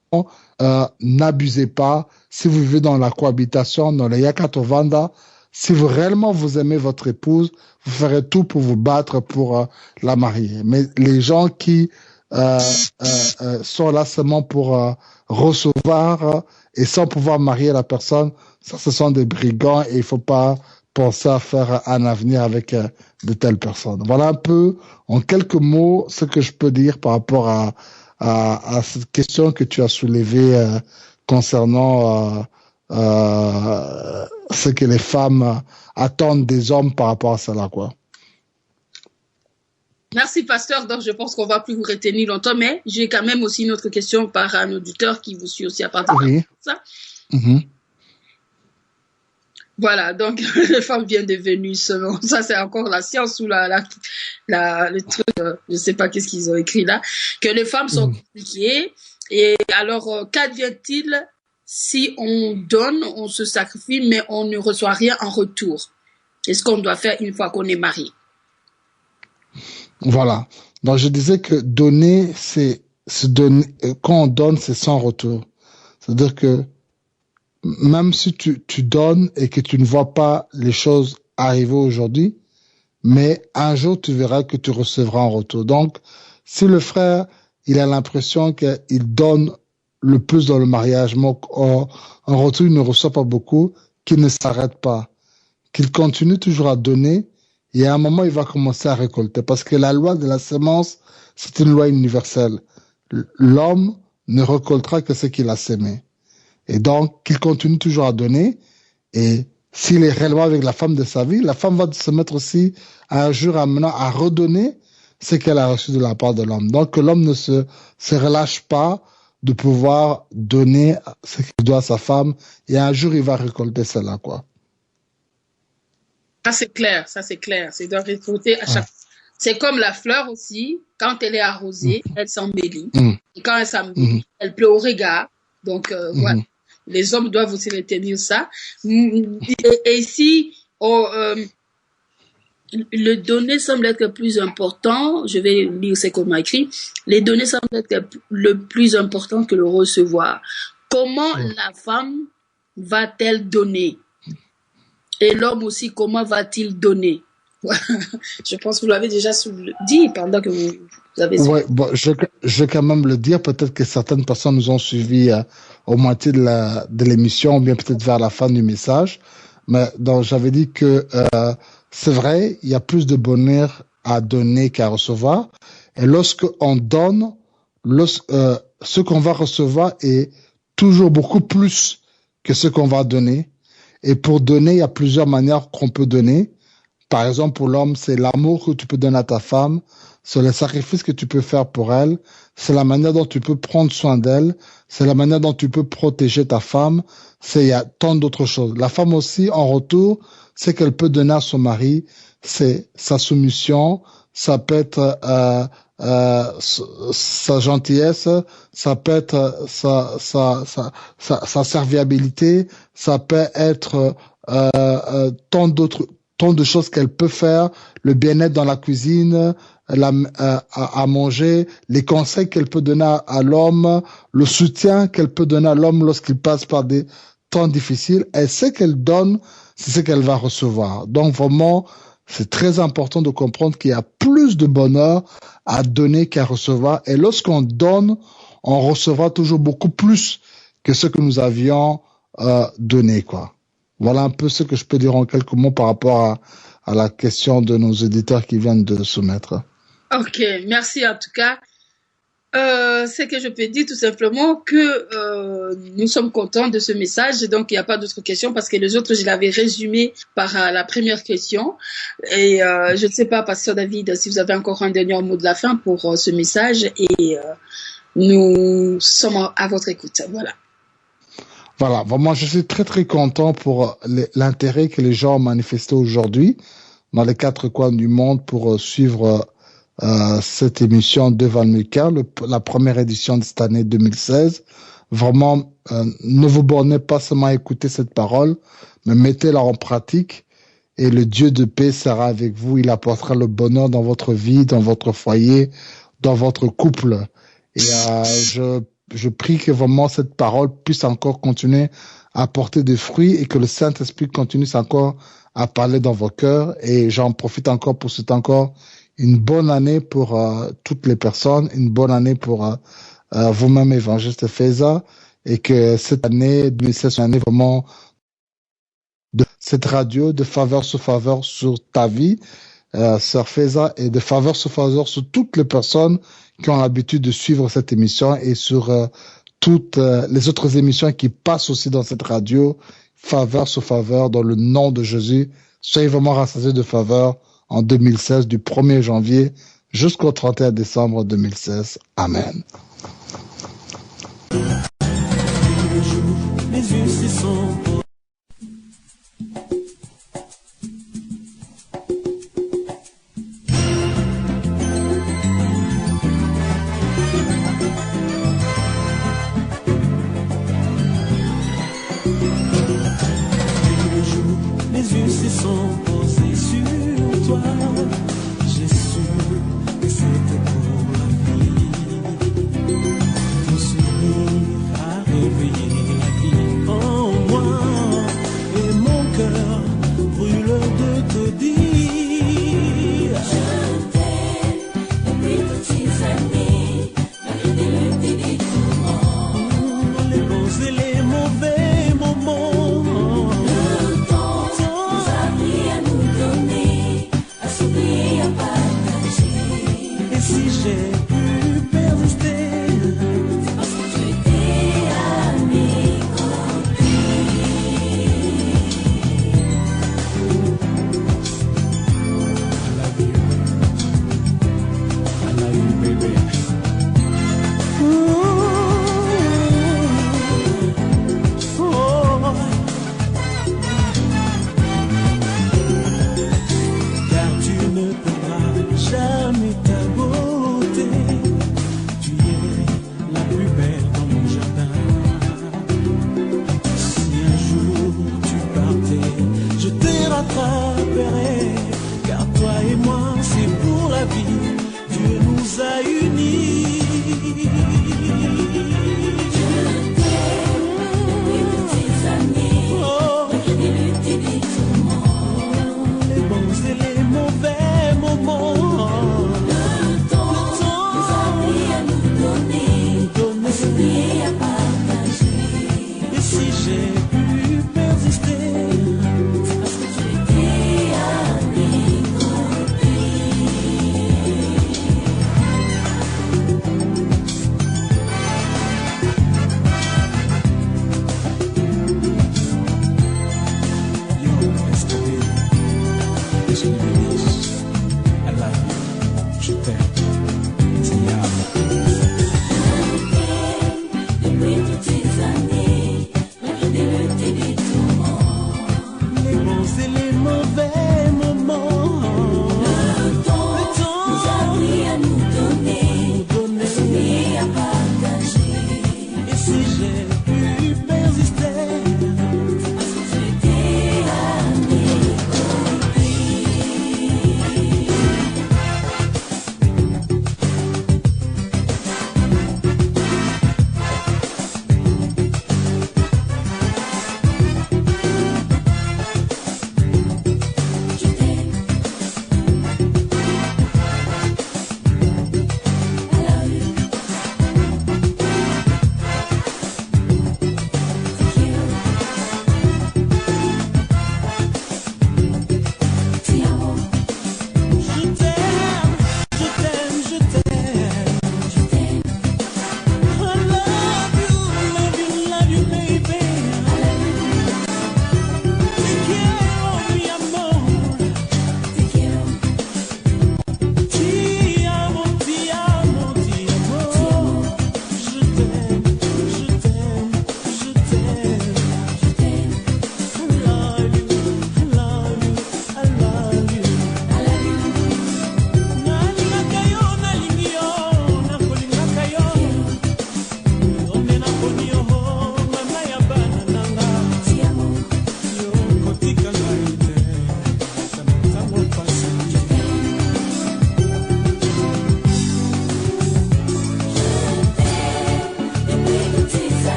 n'abusez pas. Si vous vivez dans la cohabitation, dans les yakatovanda, si vous réellement vous aimez votre épouse, vous ferez tout pour vous battre pour la marier. Mais les gens qui sont là seulement pour recevoir et sans pouvoir marier la personne, ça, ce sont des brigands et il faut pas penser à faire un avenir avec de telles personnes. Voilà un peu, en quelques mots, ce que je peux dire par rapport à cette question que tu as soulevée concernant ce que les femmes attendent des hommes par rapport à cela, quoi. Merci, pasteur. Donc, je pense qu'on va plus vous retenir longtemps, mais j'ai quand même aussi une autre question par un auditeur qui vous suit aussi à partir de Oui. ça. Mhm. Voilà, donc les femmes viennent de Vénus. Selon ça, c'est encore la science ou le truc, je sais pas qu'est-ce qu'ils ont écrit là, que les femmes sont Mhm. compliquées. Et alors, qu'advient-il si on donne, on se sacrifie, mais on ne reçoit rien en retour? Qu'est-ce qu'on doit faire une fois qu'on est marié? Voilà. Donc, je disais que donner, c'est se donner, quand on donne, c'est sans retour. C'est-à-dire que même si tu donnes et que tu ne vois pas les choses arriver aujourd'hui, mais un jour tu verras que tu recevras en retour. Donc, si le frère, il a l'impression qu'il donne le plus dans le mariage, mais en retour il ne reçoit pas beaucoup, qu'il ne s'arrête pas, qu'il continue toujours à donner, et à un moment il va commencer à récolter. Parce que la loi de la semence, c'est une loi universelle. L'homme ne récoltera que ce qu'il a sémé. Et donc, qu'il continue toujours à donner. Et s'il est réellement avec la femme de sa vie, la femme va se mettre aussi un jour maintenant à redonner ce qu'elle a reçu de la part de l'homme. Donc, que l'homme ne se relâche pas de pouvoir donner ce qu'il doit à sa femme. Et un jour, il va récolter cela, quoi. Ça, c'est clair, ça, c'est clair. C'est de récolter à Ouais. chaque. C'est comme la fleur aussi. Quand elle est arrosée, elle s'embellit. Mhm. Et quand elle Mhm. s'embellit, elle pleut au regard. Donc, voilà. Mhm. Les hommes doivent aussi retenir ça. Et si le donner semble être le plus important, je vais lire ce qu'on m'a écrit, les donner semblent être le plus important que le recevoir. Comment Mhm. la femme va-t-elle donner? Et l'homme aussi, comment va-t-il donner? Je pense que vous l'avez déjà dit pendant que vous avez... Ouais, bon, je vais quand même le dire. Peut-être que certaines personnes nous ont suivis au moitié de l'émission, ou bien peut-être vers la fin du message. Mais donc, j'avais dit que c'est vrai, il y a plus de bonheur à donner qu'à recevoir. Et lorsque on donne, ce qu'on va recevoir est toujours beaucoup plus que ce qu'on va donner. Et pour donner, il y a plusieurs manières qu'on peut donner. Par exemple, pour l'homme, c'est l'amour que tu peux donner à ta femme, c'est le sacrifice que tu peux faire pour elle, c'est la manière dont tu peux prendre soin d'elle, c'est la manière dont tu peux protéger ta femme, il y a tant d'autres choses. La femme aussi, en retour, ce qu'elle peut donner à son mari, c'est sa soumission, ça peut être sa gentillesse, ça peut être sa serviabilité, ça peut être tant de choses qu'elle peut faire, le bien-être dans la cuisine, à manger, les conseils qu'elle peut donner à l'homme, le soutien qu'elle peut donner à l'homme lorsqu'il passe par des temps difficiles. Et ce qu'elle donne, c'est ce qu'elle va recevoir. Donc vraiment, c'est très important de comprendre qu'il y a plus de bonheur à donner qu'à recevoir. Et lorsqu'on donne, on recevra toujours beaucoup plus que ce que nous avions donné, quoi. Voilà un peu ce que je peux dire en quelques mots par rapport à la question de nos éditeurs qui viennent de soumettre. Ok, merci en tout cas. C'est que je peux dire tout simplement que nous sommes contents de ce message. Donc, il n'y a pas d'autres questions parce que les autres, je l'avais résumé par la première question. Et je ne sais pas, Pasteur David, si vous avez encore un dernier mot de la fin pour ce message. Et nous sommes à votre écoute. Voilà. Voilà, vraiment, je suis très très content pour l'intérêt que les gens ont manifesté aujourd'hui dans les 4 coins du monde pour suivre cette émission de Van Mika, la première édition de cette année 2016. Vraiment, ne vous bornez pas seulement à écouter cette parole, mais mettez-la en pratique et le Dieu de paix sera avec vous. Il apportera le bonheur dans votre vie, dans votre foyer, dans votre couple. Et je prie que vraiment cette parole puisse encore continuer à porter des fruits et que le Saint-Esprit continue encore à parler dans vos cœurs. Et j'en profite encore pour souhaiter encore une bonne année pour toutes les personnes, une bonne année pour vous-même, évangéliste Feza, et que cette année 2016 soit une année vraiment de cette radio de faveur sur ta vie, Sœur Feza, et de faveur sur toutes les personnes qui ont l'habitude de suivre cette émission et sur toutes les autres émissions qui passent aussi dans cette radio, faveur sur faveur, dans le nom de Jésus. Soyez vraiment rassasiés de faveur en 2016, du 1er janvier jusqu'au 31 décembre 2016. Amen. Les yeux cessants. Les yeux se sont posés sur toi. J'ai su que c'était pour la vie. Ton sourire a réveillé la vie en moi. Et mon cœur brûle de te dire je t'aime depuis toutes ces années, malgré le détournement, les bons et les mauvais moments. J'ai pu persister, c'est parce que tu étais à mes côtés. I love you, baby. Car tu ne perdras jamais ta beauté. Tu es la plus belle dans mon jardin. Si un jour tu partais, je te rattraperai. Car toi et moi, c'est pour la vie. Dieu nous a unis. Je t'aime depuis toutes ces années, malgré les luttes et les tourments, les bons et les mauvais moments. J'ai pu